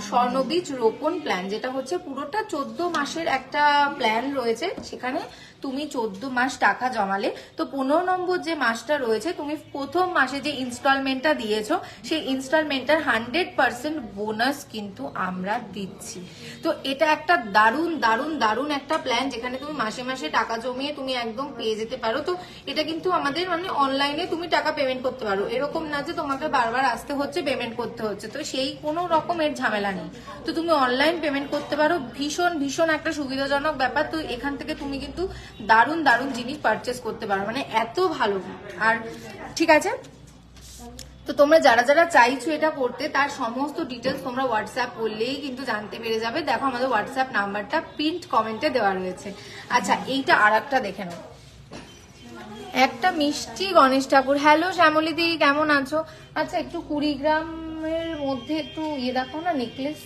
স্বর্ণবীজ রোপণ প্ল্যান, যেটা হচ্ছে পুরোটা 14 মাসের একটা প্ল্যান রয়েছে। সেখানে তুমি 14 মাস টাকা জমালে তো 15 নম্বর যে মাসটা রয়েছে তুমি প্রথম মাসে যে ইনস্টলমেন্টটা দিয়েছো সেই ইনস্টলমেন্টটার 100% বোনাস কিন্তু আমরা দিচ্ছি। তো এটা একটা দারুণ দারুণ দারুণ একটা প্ল্যান, যেখানে তুমি মাসে মাসে টাকা জমিয়ে তুমি একদম পেয়ে যেতে পারো। তো এটা কিন্তু আমাদের মানে অনলাইনে তুমি টাকা পেমেন্ট করতে পারো, এরকম না যে তোমাকে বারবার আসতে হচ্ছে পেমেন্ট করতে হচ্ছে, তো সেই কোনো রকমের ঝামেলা নেই। তো তুমি অনলাইন পেমেন্ট করতে পারো, ভীষণ ভীষণ একটা সুবিধাজনক ব্যাপার। তো এখান থেকে তুমি কিন্তু দারুণ দারুণ জিনিস পারচেস করতে পারো, মানে এত ভালো। আর ঠিক আছে, তো তোমরা যারা যারা চাইছো এটা করতে তার সমস্ত ডিটেলস তোমরা হোয়াটসঅ্যাপ করলেই কিন্তু জানতে পেরে যাবে। দেখো আমাদের হোয়াটসঅ্যাপ নাম্বারটা পিন্ট কমেন্টে দেওয়া রয়েছে। আচ্ছা এইটা আর একটা দেখে নাও, একটা মিষ্টি গণেশ ঠাকুর। হ্যালো শ্যামলী দি, কেমন আছো? আচ্ছা একটু 20 গ্রামের মধ্যে একটু দেখো না নেকলেস,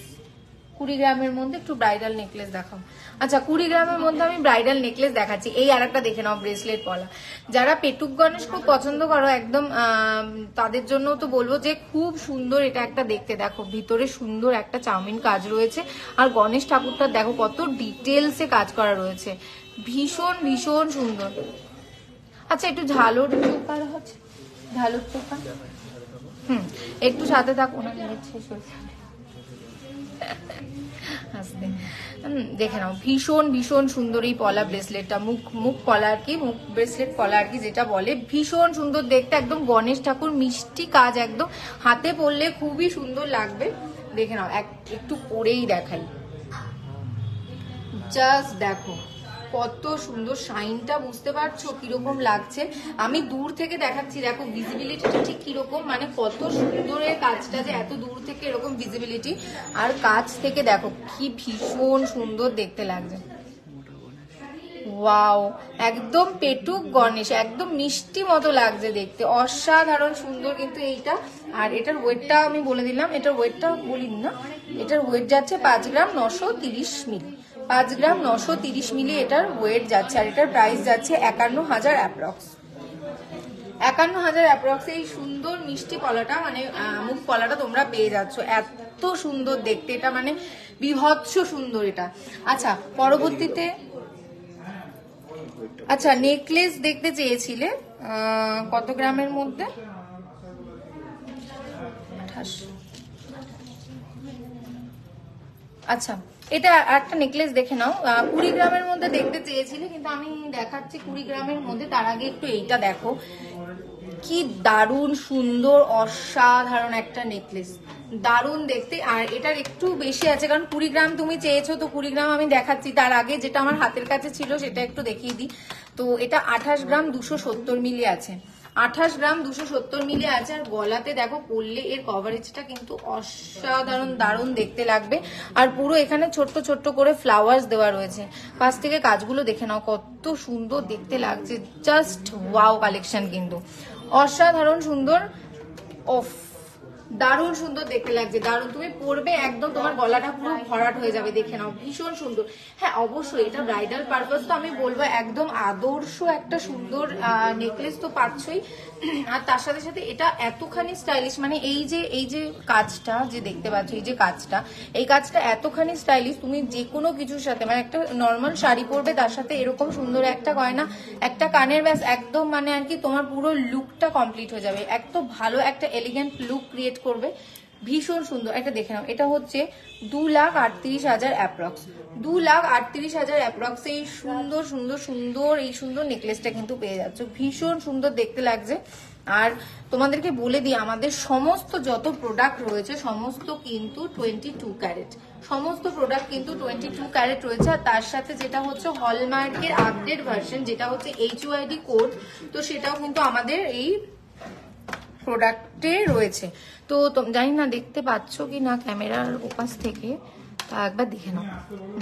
20 গ্রামের মধ্যে একটু ব্রাইডাল নেকলেস দেখাও। আচ্ছা 20 গ্রামের মধ্যে আমি ব্রাইডাল নেকলেস দেখাচ্ছি। এই আরেকটা দেখে নাও, ব্রেসলেট পলা। যারা পেটুক গণেশ খুব পছন্দ করো একদম তাদের জন্য তো বলবো যে খুব সুন্দর এটা একটা দেখতে। দেখো ভিতরে সুন্দর একটা চাউমিন কাজ রয়েছে, আর গণেশ ঠাকুরটা দেখো কত ডিটেলসে কাজ করা রয়েছে, ভীষণ ভীষণ সুন্দর। আচ্ছা একটু ঝালর চোকার হচ্ছে, ঝালর চোকা একটু সাথে থাকো না, শেষ হয়ে যাবে। দেখে নাও ভীষণ ভীষণ সুন্দর এই পলা ব্রেসলেটটা, মুখ পলা আর কি, মুখ ব্রেসলেট পলা আর কি যেটা বলে, ভীষণ সুন্দর দেখতে, একদম গণেশ ঠাকুর মিষ্টি কাজ, একদম হাতে পরলে খুবই সুন্দর লাগবে। দেখে নাও একটু পরেই দেখাই, জাস্ট দেখো কত সুন্দর শাইনটা, বুঝতে পারছো কিরকম লাগছে? আমি দূর থেকে দেখাচ্ছি, দেখো ভিজিবিলিটিটা ঠিক কিরকম, মানে কত সুন্দর এর কাজটা, যে এত দূর থেকে এরকম ভিজিবিলিটি, আর কাছ থেকে দেখো কি ভীষণ সুন্দর দেখতে লাগছে। ওয়াও, একদম পেটুক গণেশ, একদম মিষ্টি মতো লাগছে দেখতে, অসাধারণ সুন্দর কিন্তু এইটা। আর এটার ওয়েটটা আমি বলে দিলাম, এটার ওয়েটটা বলিনি না, এটার ওয়েট যাচ্ছে 5 গ্রাম 930 মিলি, 5 গ্রাম 930 মিলি এটার ওয়েট যাচ্ছে, আর এটার প্রাইস যাচ্ছে 51,000 অ্যাপ্রক্স, 51,000 অ্যাপ্রক্স। এই সুন্দর মিষ্টি পলাটা মানে মুখ পলাটা তোমরা পেয়ে যাচ্ছ, এত সুন্দর দেখতে এটা, মানে বিভৎস সুন্দর এটা। আচ্ছা পরবর্তীতে, আচ্ছা নেকলেস দেখতে চেয়েছিলে কত গ্রামের মধ্যে? 28। আচ্ছা এটা একটা নেকলেস দেখে নাও, 20 গ্রামের মধ্যে দেখতে চেয়েছিলে, কিন্তু আমি দেখাচ্ছি 20 গ্রামের মধ্যে। তার আগে একটু এইটা দেখো, কি দারুণ সুন্দর অসাধারণ একটা নেকলেস, দারুণ দেখতে। আর এটার একটু বেশি আছে, কারণ 20 গ্রাম তুমি চেয়েছো, তো 20 গ্রাম আমি দেখাচ্ছি। তার আগে যেটা আমার হাতের কাছে ছিল সেটা একটু দেখিয়ে দিই। তো এটা 28 গ্রাম 270 মিলি আছে, 28 গ্রাম 270 মিলি আছে। আর গলাতে দেখো পরলে এর কভারেজটা কিন্তু অসাধারণ দারুণ দেখতে লাগবে। আর পুরো এখানে ছোট্ট ছোট্ট করে ফ্লাওয়ার্স দেওয়া রয়েছে, পাশ থেকে কাজগুলো দেখে নাও কত সুন্দর দেখতে লাগছে, জাস্ট ওয়াও কালেকশন কিন্তু অসাধারণ সুন্দর, ওফ দারুণ সুন্দর দেখতে লাগছে, দারুণ। তুমি পরবে একদম তোমার গলাটা পুরো ভরাট হয়ে যাবে, দেখে নাও ভীষণ সুন্দর। হ্যাঁ অবশ্যই এটা ব্রাইডাল পারপাস, তো আমি বলবো একদম আদর্শ একটা সুন্দর নেকলেস তো পাচ্ছই। আর তার সাথে সাথে এটা এতখানি স্টাইলিশ, মানে এই যে কাজটা যে দেখতে পাচ্ছ, এই কাজটা এতখানি স্টাইলিশ, তুমি যে কোনো কিছুর সাথে, মানে একটা নর্মাল শাড়ি পরবে তার সাথে এরকম সুন্দর একটা গয়না, একটা কানের, ব্যাস একদম মানে আর কি তোমার পুরো লুকটা কমপ্লিট হয়ে যাবে, এত ভালো একটা এলিগেন্ট লুক ক্রিয়েট করবে, ভীষণ সুন্দর। একটা দেখে নাও, এটা হচ্ছে 2,38,000 অ্যাপ্রক্স, 2,38,000 অ্যাপ্রক্স। এই সুন্দর সুন্দর সুন্দর এই সুন্দর নেকলেসটা কিন্তু পেয়ে যাচ্ছ, ভীষণ সুন্দর দেখতে লাগছে। আর তোমাদেরকে বলে দিই, আমাদের সমস্ত যত প্রোডাক্ট রয়েছে সমস্ত কিন্তু 22 ক্যারেট, সমস্ত প্রোডাক্ট কিন্তু 22 ক্যারেট রয়েছে। আর তার সাথে যেটা হচ্ছে হলমার্কের আপডেট ভার্সন, যেটা হচ্ছে HUID কোড, তো সেটাও কিন্তু আমাদের এই প্রোডাক্টে রয়েছে। তো জানি না দেখতে পাচ্ছ কি না ক্যামেরার ওপাশ থেকে, তা একবার দেখে নাও।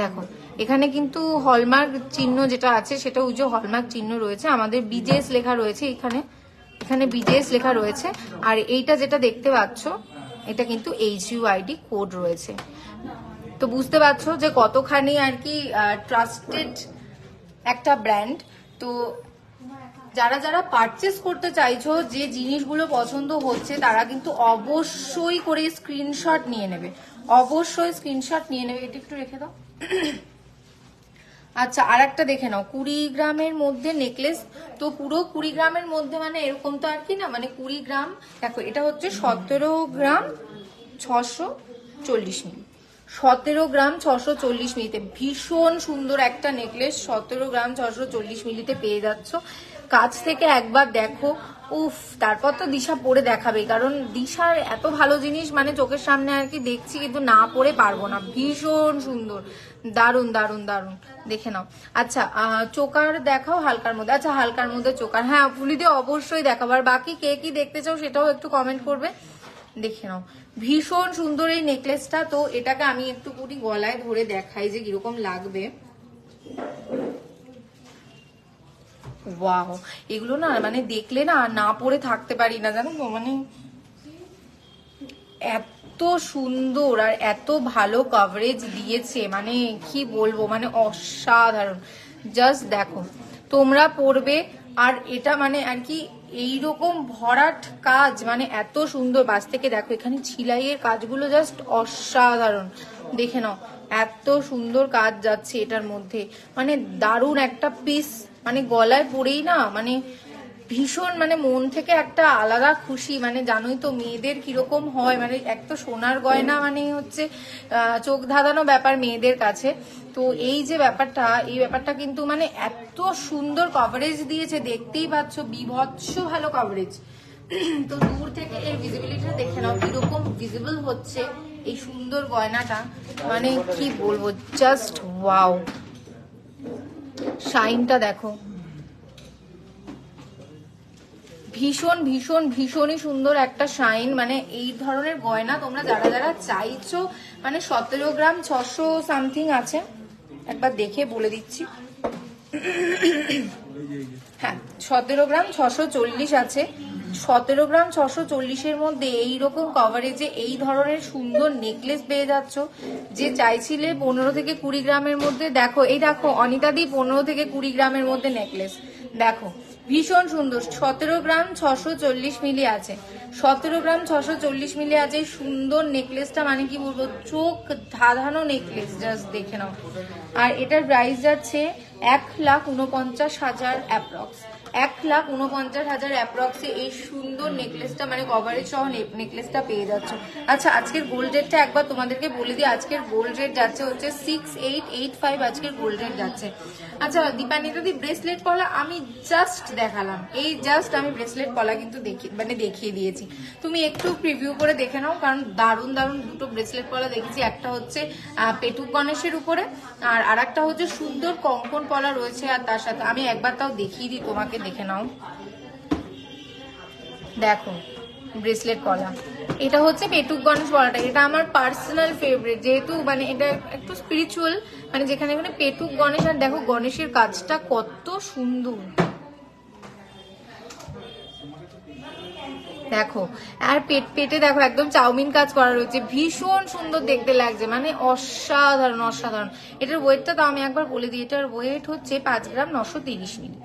দেখো এখানে কিন্তু হলমার্ক চিহ্ন যেটা আছে সেটা ওই যে হলমার্ক চিহ্ন রয়েছে, আমাদের বিজেএস লেখা রয়েছে এখানে বিজেএস লেখা রয়েছে। আর এইটা যেটা দেখতে পাচ্ছ এটা কিন্তু HUID কোড রয়েছে। তো বুঝতে পারছো যে কতখানি আর কি ট্রাস্টেড একটা ব্র্যান্ড। তো যারা যারা পারচেস করতে চাইছো, যে জিনিসগুলো পছন্দ হচ্ছে, তারা কিন্তু অবশ্যই করে স্ক্রিনশট নিয়ে নেবে, অবশ্যই স্ক্রিনশট নিয়ে নেবে। এটা একটু রেখে দাও। আচ্ছা আর একটা দেখে নাও, 20 গ্রামের মধ্যে নেকলেস, তো পুরো 20 গ্রামের মধ্যে মানে এরকম তো আর কি না, মানে 20 গ্রাম দেখো, এটা হচ্ছে 17 গ্রাম 640 মিলি, 17 গ্রাম 640 মিলিতে ভীষণ সুন্দর একটা নেকলেস 17 গ্রাম 640 মিলিতে পেয়ে যাচ্ছ। কাছ থেকে একবার দেখো, উফ, তারপর তো দিশা পরে দেখাবে, কারণ দিশার এত ভালো জিনিস মানে চোখের সামনে আর কি দেখছি, কিন্তু না পরে পারবো না, ভীষণ সুন্দর, দারুন দারুন দারুন, দেখে নাও। আচ্ছা চোকার দেখাও হালকার মধ্যে, আচ্ছা হালকার মধ্যে চোকার, হ্যাঁ ফুলিদি অবশ্যই দেখাবো। আর বাকি কে কি দেখতে চাও সেটাও একটু কমেন্ট করবে। দেখে নাও ভীষণ সুন্দর এই নেকলেসটা। তো এটাকে আমি একটু পুরি গলায় ধরে দেখাই যে কিরকম লাগবে। ওয়াও, এগুলো না মানে দেখলে না পরে থাকতে পারি না, জানো তো, মানে এত সুন্দর আর এত ভালো কভারেজ দিয়েছে, মানে কি বলবো, মানে অসাধারণ। জাস্ট দেখো, তোমরা পরবে আর এটা মানে আর কি এইরকম ভরাট কাজ, মানে এত সুন্দর। বাস থেকে দেখো এখানে ছিলাইয়ের কাজগুলো জাস্ট অসাধারণ, দেখে নাও এত সুন্দর কাজ যাচ্ছে এটার মধ্যে, মানে দারুণ একটা পিস, মানে গলায় পরেই না মানে ভীষণ মানে মন থেকে একটা আলাদা খুশি। মানে জানোই তো মেয়েদের কিরকম হয়, মানে এক তো সোনার গয়না মানে হচ্ছে চোখ ধাঁধানো ব্যাপার মেয়েদের কাছে। তো এই যে ব্যাপারটা, এই ব্যাপারটা কিন্তু মানে এত সুন্দর কভারেজ দিয়েছে, দেখতেই পাচ্ছ বিভৎস ভালো কভারেজ। তো দূর থেকে এর ভিজিবিলিটিটা দেখে নাও কিরকম ভিজিবল হচ্ছে এই সুন্দর গয়নাটা, মানে কি বলবো, জাস্ট ওয়াও। শাইনটা দেখো, ভীষণ ভীষণ ভীষণই সুন্দর একটা শাইন। মানে এই ধরনের গয়না তোমরা যারা যারা চাইছো, মানে 17 গ্রাম 600 সামথিং আছে, একবার দেখে বলে দিচ্ছি। হ্যাঁ, 17 গ্রাম 640 আছে। 17 গ্রাম 640-এর মধ্যে এইরকম কভারেজে এই ধরনের সুন্দর নেকলেস পেয়ে যাচ্ছ। যে চাইছিলে 15 থেকে 20 গ্রামের মধ্যে, দেখো এই দেখো অনিতাদি 15 থেকে 20 গ্রামের মধ্যে নেকলেস দেখো, ভীষণ সুন্দর। 17 গ্রাম 640 মিলি আছে, 17 গ্রাম 640 মিলি আছে এই সুন্দর নেকলেসটা, মানে কি বলবো, চোখ ধাঁধানো নেকলেস, জাস্ট দেখে নাও। আর এটার প্রাইস যাচ্ছে 1,49,000 অ্যাপ্রক্স, 1,49,000 অ্যাপ্রক্সে এই সুন্দর নেকলেসটা, মানে কভারেজ সহ নেকলেসটা পেয়ে যাচ্ছ। আচ্ছা, আজকের গোল্ড রেটটা একবার তোমাদেরকে বলে দিই। আজকের গোল্ড রেট যাচ্ছে হচ্ছে 6885, আজকের গোল্ড রেট যাচ্ছে। আচ্ছা দীপান্বিতা দি, ব্রেসলেট পলা আমি জাস্ট দেখালাম, এই জাস্ট আমি ব্রেসলেট পলা কিন্তু দেখিয়ে দিয়েছি, তুমি একটু প্রিভিউ করে দেখে নাও, কারণ দারুণ দারুণ দুটো ব্রেসলেট পলা দেখেছি। একটা হচ্ছে পেটুক গণেশের উপরে, আর আরেকটা হচ্ছে সুন্দর কঙ্কন পলা রয়েছে। আর তার সাথে আমি একবার তাও দেখিয়ে দিই তোমাকে, দেখে নাও। দেখো ব্রেসলেট পলা, এটা হচ্ছে পেটুক গণেশ পলাটা, এটা আমার পার্সোনাল ফেভারিট, যেহেতু মানে এটা একটু স্পিরিচুয়াল, মানে যেখানে এখানে পেটুক গণেশ, আর দেখো গণেশের কাজটা কত সুন্দর দেখো। আর পেটে দেখো একদম চাউমিন কাজ করা রয়েছে, ভীষণ সুন্দর দেখতে লাগছে, মানে অসাধারণ অসাধারণ। এটার ওয়েটটা তো আমি একবার বলে দিই, এটার ওয়েট হচ্ছে 5 গ্রাম 930 মিলি,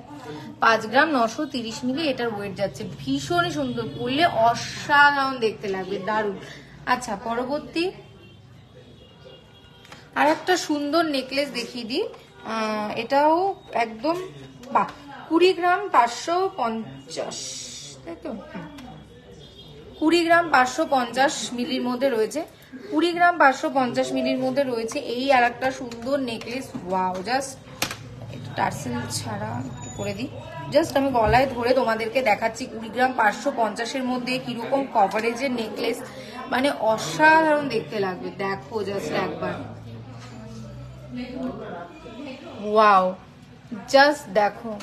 5 গ্রাম 930 মিলি এটার ওয়েট যাচ্ছে। ভীষণই সুন্দর, পরলে অসাধারণ দেখতে লাগবে, দারুণ। আচ্ছা, পরবর্তী আর একটা সুন্দর নেকলেস দেখিয়ে দিই। এটাও একদম 20 গ্রাম 550, তাই তো, 20 গ্রাম 550 মিলির মধ্যে রয়েছে, 20 গ্রাম 550 মিলির মধ্যে রয়েছে এই আর একটা সুন্দর নেকলেস। ওয়াও, জাস্ট টার্সেল ছাড়া একটু করে দিই, জাস্ট আমি গলায় ধরে তোমাদেরকে দেখাচ্ছি 20 গ্রাম 550-এর মধ্যে কিরকম কভারেজের নেকলেস, মানে অসাধারণ দেখতে লাগবে। দেখো জাস্ট একবার, ওয়াও, জাস্ট দেখো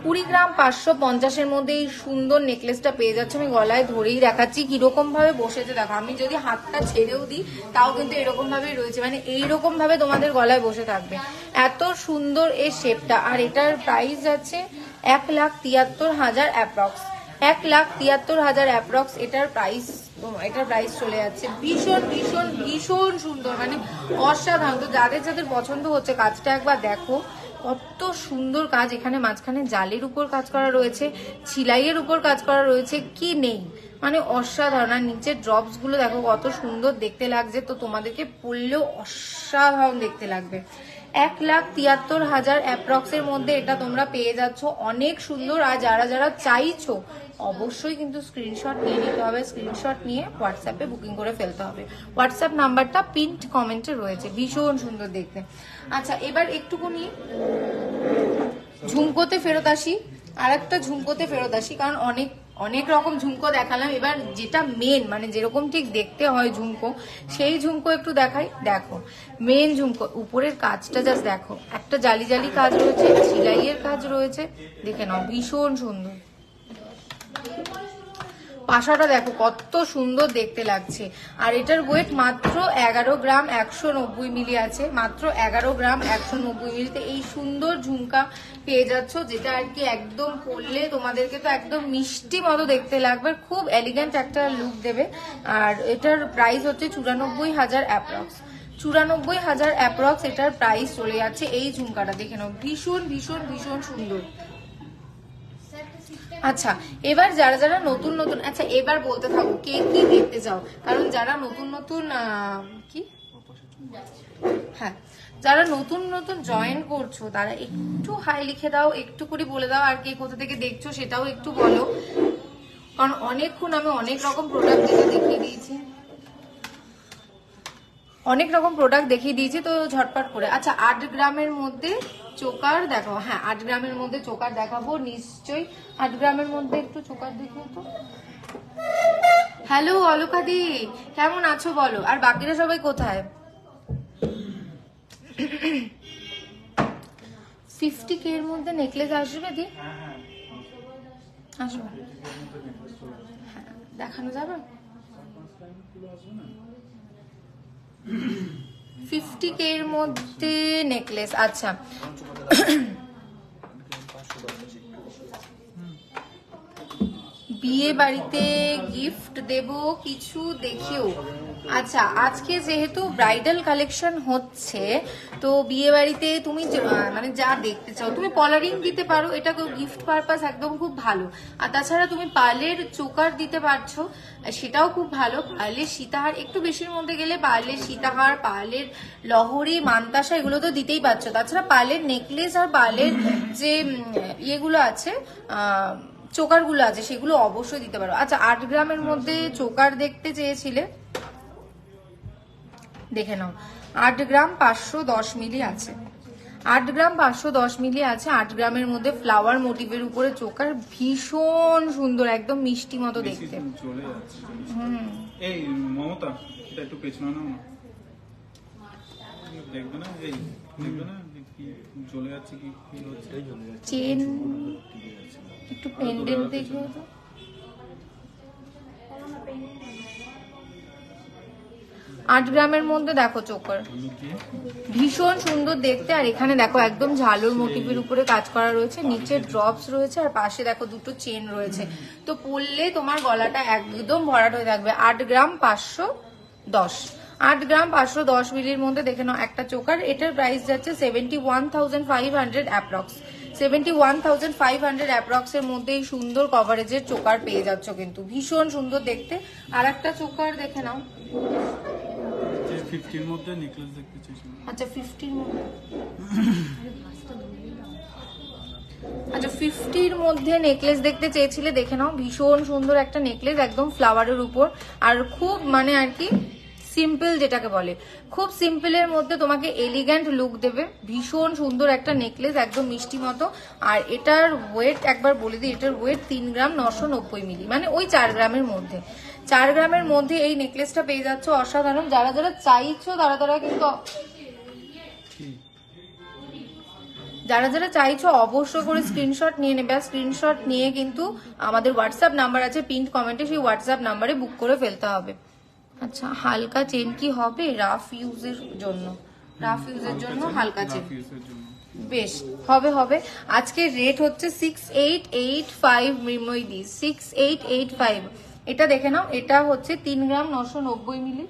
20 গ্রাম 550-এর মধ্যে এই সুন্দর নেকলেসটা পেয়ে যাচ্ছে। আমি গলায় ধরেই দেখাচ্ছি কিরকম ভাবে বসেছে, দেখো আমি যদি হাতটা ছেড়েও দিই তাও কিন্তু এরকম ভাবেই রয়েছে, মানে এইরকম ভাবে তোমাদের গলায় বসে থাকবে, এত সুন্দর এই শেপটা। আর এটার প্রাইস যাচ্ছে 1,73,000 অ্যাপ্রক্স, 1,73,000 অ্যাপ্রক্স এটার প্রাইস চলে যাচ্ছে। ভীষণ ভীষণ ভীষণ সুন্দর, মানে অসাধারণ। তো যাদের যাদের পছন্দ হচ্ছে কাজটা একবার দেখো, কত সুন্দর কাজ। এখানে মাঝখানে জালের উপর কাজ করা রয়েছে, ছিলাইয়ের উপর কাজ করা রয়েছে, কি নেই, মানে অসাধারণ। আর নিচের ড্রপস গুলো দেখো কত সুন্দর দেখতে লাগছে, তো তোমাদেরকে পরলেও অসাধারণ দেখতে লাগবে। 1,73,000 অ্যাপ্রক্সের মধ্যে এটা তোমরা পেয়ে যাচ্ছ, অনেক সুন্দর। আর যারা যারা চাইছো অবশ্যই কিন্তু স্ক্রিনশট নিয়ে নিতে হবে, স্ক্রিনশট নিয়ে হোয়াটসঅ্যাপে বুকিং করে ফেলতে হবে। হোয়াটসঅ্যাপ নাম্বারটা পিন্ট কমেন্টে রয়েছে, ভীষণ সুন্দর দেখতে। আচ্ছা, এবার একটুকুনি ঝুমকোতে ফেরত আসি, আর একটা ঝুমকোতে ফেরত আসি, কারণ অনেক রকম ঝুমকো দেখালাম, এবার যেটা মেন মানে যেরকম ঠিক দেখতে হয় ঝুমকো, সেই ঝুমকো একটু দেখাই। দেখো মেন ঝুমকো, উপরের কাজটা জাস্ট দেখো, একটা জালি জালি কাজ রয়েছে, ছিলাইয়ের কাজ রয়েছে, দেখে নাও ভীষণ সুন্দর। পাশাটা দেখো কত সুন্দর দেখতে লাগছে। আর এটার ওয়েট মাত্র 11 গ্রাম 190 মিলি আছে, মাত্র 11 গ্রাম 190 মিলিতে এই সুন্দর ঝুমকা পেয়ে যাচ্ছ, যেটা আর কি একদম পরলে তোমাদেরকে তো একদম মিষ্টি মতো দেখতে লাগবে, খুব এলিগেন্ট একটা লুক দেবে। আর এটার প্রাইস হচ্ছে 94,000 অ্যাপ্রক্স, 94,000 অ্যাপ্রক্স এটার প্রাইস চলে যাচ্ছে। এই ঝুমকাটা দেখে নাও, ভীষণ ভীষণ ভীষণ সুন্দর। আচ্ছা এবার যারা যারা নতুন নতুন, আচ্ছা এবার বলতে থাকো কে কি দেখতে চাও, কারণ যারা নতুন নতুন কি হ্যাঁ যারা নতুন নতুন জয়েন করছো তারা একটু হাই লিখে দাও, একটু করে বলে দাও আর কে কোথা থেকে দেখছো সেটাও একটু বলো, কারণ অনেকক্ষণ আমি অনেক রকম প্রোডাক্ট দেখিয়ে দিয়েছি, অনেক রকম প্রোডাক্ট দেখিয়ে দিয়েছি তো ঝটপট করে। আচ্ছা 8 গ্রামের মধ্যে চোকার দেখো, হ্যাঁ 8 গ্রামের মধ্যে চোকার দেখাবো নিশ্চয়ই। 8 গ্রামের মধ্যে একটু চোকার দেখিও তো। হ্যালো অলকাদি, কেমন আছো বলো, আর বাকিরা সবাই কোথায়? 50K এর মধ্যে নেকলেস আসবে দি, আসবে দেখানো যাবে? 50K এর মধ্যে নেকলেস, আচ্ছা বিয়ে বাড়িতে গিফট দেব কিছু দেখিও। আচ্ছা আজকে যেহেতু ব্রাইডাল কালেকশন হচ্ছে তো বিয়ে বাড়িতে তুমি মানে যা দেখতে চাও তুমি পলারিং দিতে পারো, এটা গিফট পারপাস একদম খুব ভালো। আর তাছাড়া তুমি পার্লের চোকার দিতে পারছো, সেটাও খুব ভালো। পার্লের সীতাহার একটু বেশির মধ্যে গেলে পার্লের সীতাহার, পার্লের লহরি, মান্তাসা এগুলো তো দিতেই পারছো। তাছাড়া পার্লের নেকলেস আর পার্লের যে ইয়েগুলো আছে চোকার গুলো আছে সেগুলো অবশ্যই দিতে পারো। আচ্ছা 8 গ্রামের মধ্যে চোকার দেখতে চেয়েছিলে, দেখে নাও 8 গ্রাম 510 মিলি আছে, 8 গ্রাম 510 মিলি আছে। 8 গ্রামের মধ্যে ফ্লাওয়ার মোটিভের উপরে চোকার, ভীষণ সুন্দর একদম মিষ্টি মতো দেখতে। এই মমতা এটা একটু পেছনে নাও না, দেখবে না এই দেখবে না কি চলে যাচ্ছে, কি কি হচ্ছে, চেন একটু পেন্ডেন্ট দেখিও তো। 8 গ্রামের মধ্যে দেখো চোকার, ভীষণ সুন্দর দেখতে। আর এখানে দেখো একদম ঝালর মোটিভের উপরে কাজ করা রয়েছে, নিচে ড্রপস রয়েছে আর পাশে দেখো দুটো চেন রয়েছে, তো পরলে তোমার গলাটা একদম ভরাট হয়ে থাকবে। 8 গ্রাম 510, 8 গ্রাম 510 মিলির মধ্যে দেখে নাও একটা চোকার। এটার প্রাইস যাচ্ছে 71,500 অ্যাপ্রক্স, 71,500 অ্যাপ্রক্স এর মধ্যে এই সুন্দর কভারেজের চোকার পেয়ে যাচ্ছ, কিন্তু ভীষণ সুন্দর দেখতে। আর একটা চোকার দেখে নাও, 50 এর মধ্যে নেকলেস দেখতে চাইছিলাম। আচ্ছা 50 এর মধ্যে, আচ্ছা 50 এর মধ্যে নেকলেস দেখতে চেয়েছিলে, দেখে নাও ভীষণ সুন্দর একটা নেকলেস একদম ফ্লাওয়ারের উপর, আর খুব মানে আর কি সিম্পল যেটাকে বলে, খুব সিম্পলের মধ্যে তোমাকে এলিগ্যান্ট লুক দেবে। ভীষণ সুন্দর একটা নেকলেস একদম মিষ্টি মতো। আর এটার ওয়েট একবার বলে দিই, এটার ওয়েট 3 গ্রাম 990 মিলি, মানে ওই 4 গ্রামের মধ্যে, 4 গ্রামের মধ্যে এই নেকলেসটা পেয়ে যাচ্ছ। অসাধারণ, যারা যারা চাইছো তারা তারা কিন্তু যারা যারা চাইছো অবশ্যই করে স্ক্রিনশট নিয়ে নেবে। আর স্ক্রিনশট নিয়ে কিন্তু আমাদের হোয়াটসঅ্যাপ নাম্বার আছে পিন কমেন্টে, সেই হোয়াটসঅ্যাপ নাম্বারে বুক করে ফেলতে হবে। আচ্ছা হালকা চেন কি হবে রাফ ইউজের জন্য? রাফ ইউজের জন্য হালকা চেন বেশ হবে হবে। আজকে রেট হচ্ছে 6885 মৃন্ময়দি, 6885। এটা দেখে নাও, এটা হচ্ছে 3 গ্রাম 990 মিলি,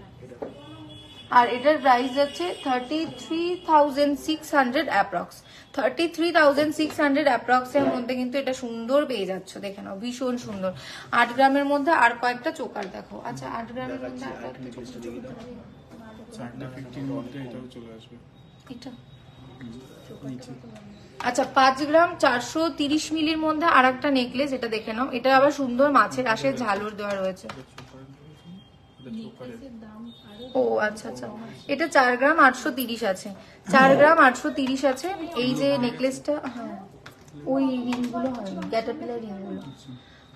আর এটার প্রাইস যাচ্ছে 33,600 অ্যাপ্রক্স, 33,600 অ্যাপ্রক্স এর মধ্যে কিন্তু এটা সুন্দর পেয়ে যাচ্ছ, দেখে নাও ভীষণ সুন্দর। 8 গ্রামের মধ্যে আর কয়েকটা চোকার দেখো। আচ্ছা 8 গ্রামের মধ্যে আর কয়েকটা এটা, আচ্ছা 5 গ্রাম 430 মিলির মধ্যে আর একটা নেকলেস, এটা দেখে নাও, এটা আবার সুন্দর মাছের আশের ঝালর দেওয়া রয়েছে। ও আচ্ছা আচ্ছা, এটা 4 গ্রাম 830 আছে, 4 গ্রাম 830 আছে। এই যে নেকলেসটা, হ্যাঁ ওই রিংগুলো হয় ক্যাটারপিলার রিংগুলো।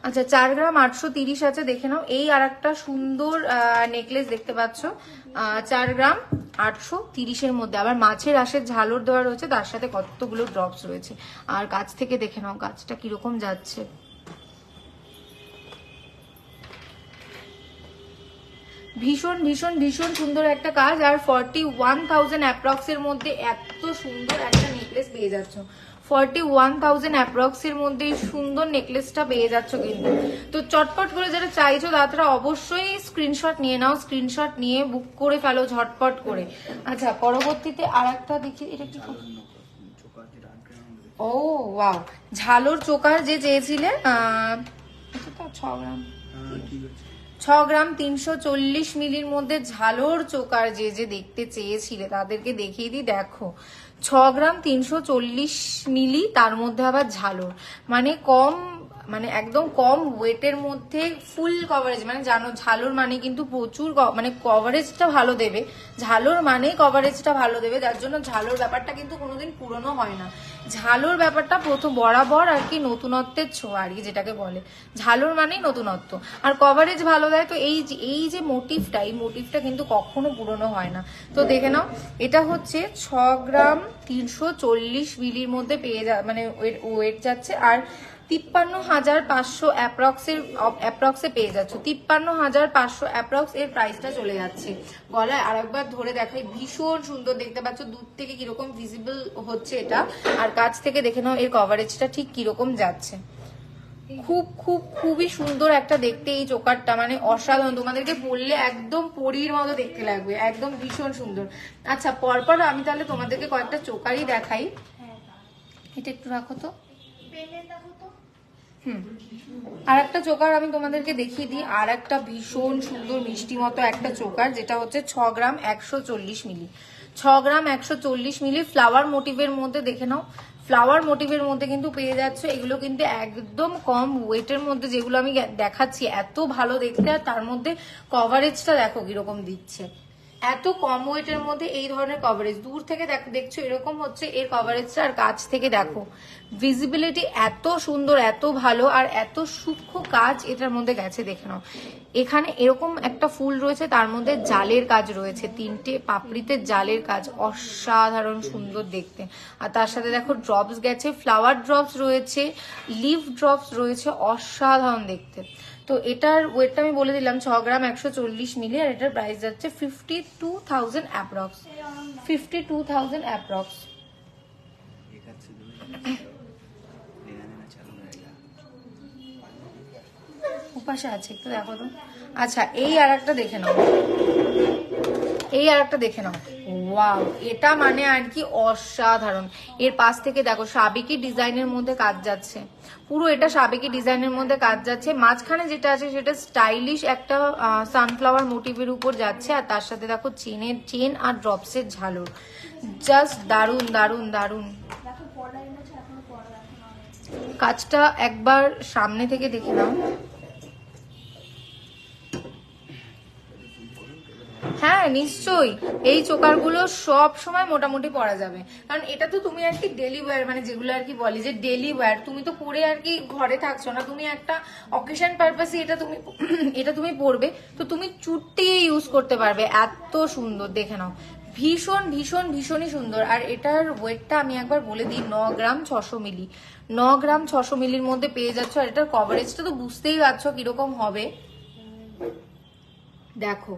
আচ্ছা 4 গ্রাম 830 আছে, দেখে নাও। এই আর একটা সুন্দর নেকলেস দেখতে পাচ্ছ, 4 গ্রাম 830 এর মধ্যে, আবার মাছের আশের ঝালর দেওয়া রয়েছে, তার সাথে কতগুলো ড্রপস রয়েছে। আর কাছ থেকে দেখে নাও কাজটা কিরকম যাচ্ছে। ভীষণ ভীষণ ভীষণ সুন্দর একটা কাজ। আর 41,000 অ্যাপ্রক্স এর মধ্যে এত সুন্দর একটা নেকলেস পেয়ে যাচ্ছ। 41,000 অ্যাপ্রক্স এর মধ্যে এই সুন্দর নেকলেসটা পেয়ে যাচ্ছ কিন্তু। তো চটপট করে যারা চাইছো তারা অবশ্যই স্ক্রিনশট নিয়ে নাও, স্ক্রিনশট নিয়ে বুক করে ফেলো ঝটপট করে। আচ্ছা পরবর্তীতে আর একটা দেখি, এটা কি ও ওয়াও, ঝালোর চোকার যে চেয়েছিলে 6 গ্রাম, 6 গ্রাম 340 মিলির মধ্যে ঝালোর চোকার যে যে দেখতে চেয়েছিলে তাদেরকে দেখিয়ে দিই। দেখো 6 গ্রাম 340 মিলি, তার মধ্যে আবার ঝালোর, মানে কম, মানে একদম কম ওয়েটের মধ্যে ফুল কভারেজ। মানে জানো ঝালোর মানে কিন্তু প্রচুর মানে কভারেজটা ভালো দেবে, ঝালোর মানে কভারেজটা ভালো দেবে, যার জন্য ঝালোর ব্যাপারটা কিন্তু কোনোদিন পুরনো হয় না। ঝালোর ব্যাপারটা প্রথম বরাবর আর কি নতুনত্বের ছোঁয়া আর কি, যেটাকে বলে ঝালোর মানেই নতুনত্ব। আর কভারেজ ভালো দেয়, তো এই যে মোটিভটা, এই মোটিভটা কিন্তু কখনো পুরনো হয় না। তো দেখে নাও, এটা হচ্ছে 6 গ্রাম 340 মিলির মধ্যে পেয়ে মানে ওয়েট যাচ্ছে। আর 53,500 অ্যাপ্রক্সে পেয়ে যাচ্ছ। 53,500 অ্যাপ্রক্স এর প্রাইসটা চলে যাচ্ছে। গলায় আরেকবার ধরে দেখাই, ভীষণ সুন্দর দেখতে পাচ্ছ, দূর থেকে কিরকম ভিজিবল হচ্ছে এটা, আর কাছ থেকে দেখে নাও এর কভারেজটা ঠিক কিরকম যাচ্ছে। খুব খুব খুবই সুন্দর একটা দেখতে এই চোকারটা, মানে অসাধারণ, তোমাদেরকে পরলে একদম পরীর মতো দেখতে লাগবে, একদম ভীষণ সুন্দর। আচ্ছা পরপর আমি তাহলে তোমাদেরকে কয়েকটা চোকারই দেখাই। এটা একটু রাখো তো। আর একটা চোকার আমি তোমাদেরকে দেখিয়ে দিই, আর একটা ভীষণ সুন্দর মিষ্টি মতো একটা চোকার, যেটা হচ্ছে 6 গ্রাম 140 মিলি। 6 গ্রাম 140 মিলি ফ্লাওয়ার মোটিভের মধ্যে, দেখে নাও ফ্লাওয়ার মোটিভের মধ্যে কিন্তু পেয়ে যাচ্ছ। এগুলো কিন্তু একদম কম ওয়েটের মধ্যে, যেগুলো আমি দেখাচ্ছি এত ভালো দেখতে, আর তার মধ্যে কভারেজটা দেখো কিরকম দিচ্ছে। এত কম ওয়েটের মধ্যে এই ধরনের কভারেজ, দূর থেকে দেখছো এরকম হচ্ছে এর কভারেজটা, আর কাছ থেকে দেখো ভিজিবিলিটি এত সুন্দর, এত ভালো, আর এত সূক্ষ্ম কাজ এটার মধ্যে গেছে। দেখে নাও এখানে এরকম একটা ফুল রয়েছে, তার মধ্যে জালের কাজ রয়েছে, 3টে পাপড়িতে জালের কাজ, অসাধারণ সুন্দর দেখতে। আর তার সাথে দেখো ড্রপস গেছে, ফ্লাওয়ার ড্রপস রয়েছে, লিফ ড্রপস রয়েছে, অসাধারণ দেখতে। তো এটার ওয়েটটা আমি বলে দিলাম 6 গ্রাম 140 মিলি, আর এটার প্রাইস যাচ্ছে 52,000 অ্যাপ্রক্স। 52,000 অ্যাপ্রক্স। উপাসে আছে একটু দেখো তো। আচ্ছা এই আর একটা দেখে নাও, এই আর একটা দেখে নাও, ওয়াও, এটা মানে আর কি অসাধারণ। এর পাশ থেকে দেখো সাবেকি ডিজাইনের মধ্যে কাজ যাচ্ছে, পুরো এটা সাবেকি ডিজাইনের মধ্যে কাজ যাচ্ছে। মাঝখানে যেটা আছে সেটা স্টাইলিশ একটা সানফ্লাওয়ার মোটিভের উপর যাচ্ছে, আর তার সাথে দেখো চেন আর ড্রপসের ঝালর, জাস্ট দারুন দারুন দারুন। কাজটা একবার সামনে থেকে দেখে নাও। হ্যাঁ নিশ্চয়ই, এই চোকারগুলো সব সময় মোটামুটি পরা যাবে, কারণ এটা তো তুমি আর কি ডেলি ওয়্যার, মানে যেগুলো আর কি বলি যে ডেলি ওয়্যার, তুমি তো পরে আর কি ঘরে থাকছো না, তুমি একটা অকেশন পারপাসে এটা তুমি পরবে, তো তুমি চুট্টি ইউজ করতে পারবে। এত সুন্দর দেখে নাও, ভীষণ ভীষণ ভীষণই সুন্দর। আর এটার ওয়েটটা আমি একবার বলে দিই, 9 গ্রাম 600 মিলি, 9 গ্রাম 600 মিলির মধ্যে পেয়ে যাচ্ছ। আর এটার কভারেজটা তো বুঝতেই পারছো কিরকম হবে, দেখো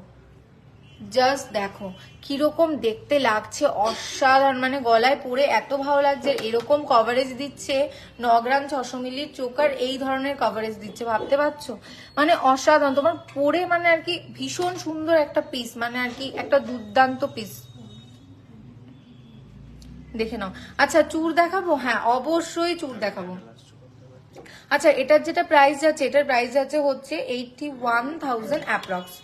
জাস্ট দেখো কিরকম দেখতে লাগছে, অসাধারণ, মানে গলায় পরে এত ভালো লাগছে। এরকম কভারেজ দিচ্ছে 9 গ্রাম 600 মিলির চোকার, এই ধরনের কভারেজ দিচ্ছে, ভাবতে পারছো, মানে অসাধারণ। তোমার পরে মানে আর কি ভীষণ সুন্দর একটা পিস, মানে আর কি একটা দুর্দান্ত পিস, দেখে নাও। আচ্ছা চূড় দেখাবো, হ্যাঁ অবশ্যই চূড় দেখাবো। আচ্ছা এটার যেটা প্রাইস যাচ্ছে, এটার প্রাইস যাচ্ছে হচ্ছে 81,000 অ্যাপ্রক্স,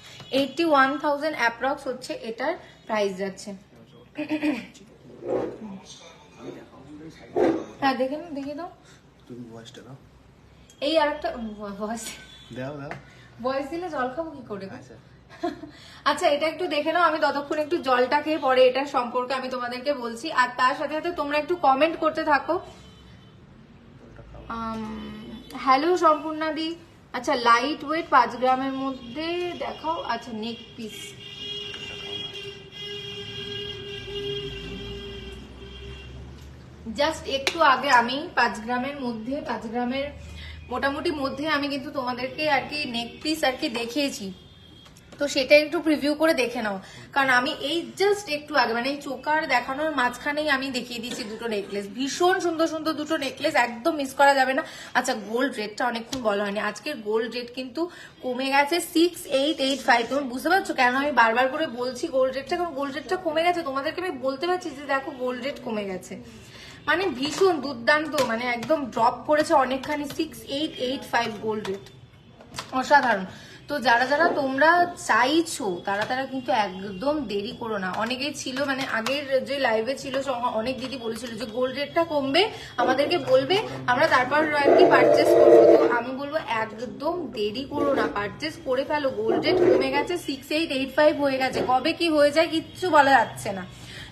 81,000 অ্যাপ্রক্স হচ্ছে এটার প্রাইস যাচ্ছে। হ্যাঁ দেখে নাও, দেখে দাও, তুমি ভয়েসটা দাও। এই আরেকটা ভয়েস দাও দাও, ভয়েস দিলে জল খাবো কি করে। আচ্ছা আচ্ছা এটা একটু দেখে নাও, আমি ততক্ষণ একটু জলটা খেয়ে পরে এটার সম্পর্কে আমি তোমাদেরকে বলছি, আর তার সাথে সাথে তোমরা একটু কমেন্ট করতে থাকো। হ্যালো সম্পূর্ণা দি, আচ্ছা লাইট ওয়েট 5 গ্রামের মধ্যে দেখাও। আচ্ছা নেক পিস, জাস্ট একটু আগে আমি 5 গ্রামের মধ্যে, 5 গ্রামের মোটামুটি মধ্যে আমি কিন্তু তোমাদেরকে আর কি নেক পিস আর কি দেখিয়েছি। তো তো সেটা একটু প্রিভিউ করে দেখে নাও, কারণ আমি এই জাস্ট একটু আগে মানে এই চোকার দেখানোর মাঝখানেই আমি দেখিয়ে দিচ্ছি দুটো নেকলেস, ভীষণ সুন্দর সুন্দর দুটো নেকলেস, একদম মিস করা যাবে না। আচ্ছা, গোল্ড রেটটা অনেকক্ষণ বলা হয়নি, আজকের গোল্ড রেট কিন্তু কমে গেছে 6885। তুমি বুঝতে পারছো কেন আমি বারবার করে বলছি গোল্ড রেটটা, কারণ গোল্ড রেটটা কমে গেছে, তোমাদেরকে আমি বলতে পারছি যে দেখো গোল্ড রেট কমে গেছে, মানে ভীষণ দুর্দান্ত, মানে একদম ড্রপ করেছে অনেকখানি, 6885 গোল্ড রেট, অসাধারণ। তো যারা যারা তোমরা চাইছো তারা কিন্তু একদম দেরি করো না। অনেকেই ছিল মানে আগের যে লাইভে ছিল অনেক দিদি বলেছিল যে গোল্ড রেটটা কমবে, আমাদেরকে বলবে, আমরা তারপর আর কি পারচেস করবো। তো আমি বলবো একদম দেরি করো না, পারচেস করে ফেলো। গোল্ড রেট কমে গেছে, 6885 হয়ে গেছে, কবে কি হয়ে যায় কিচ্ছু বলা যাচ্ছে না।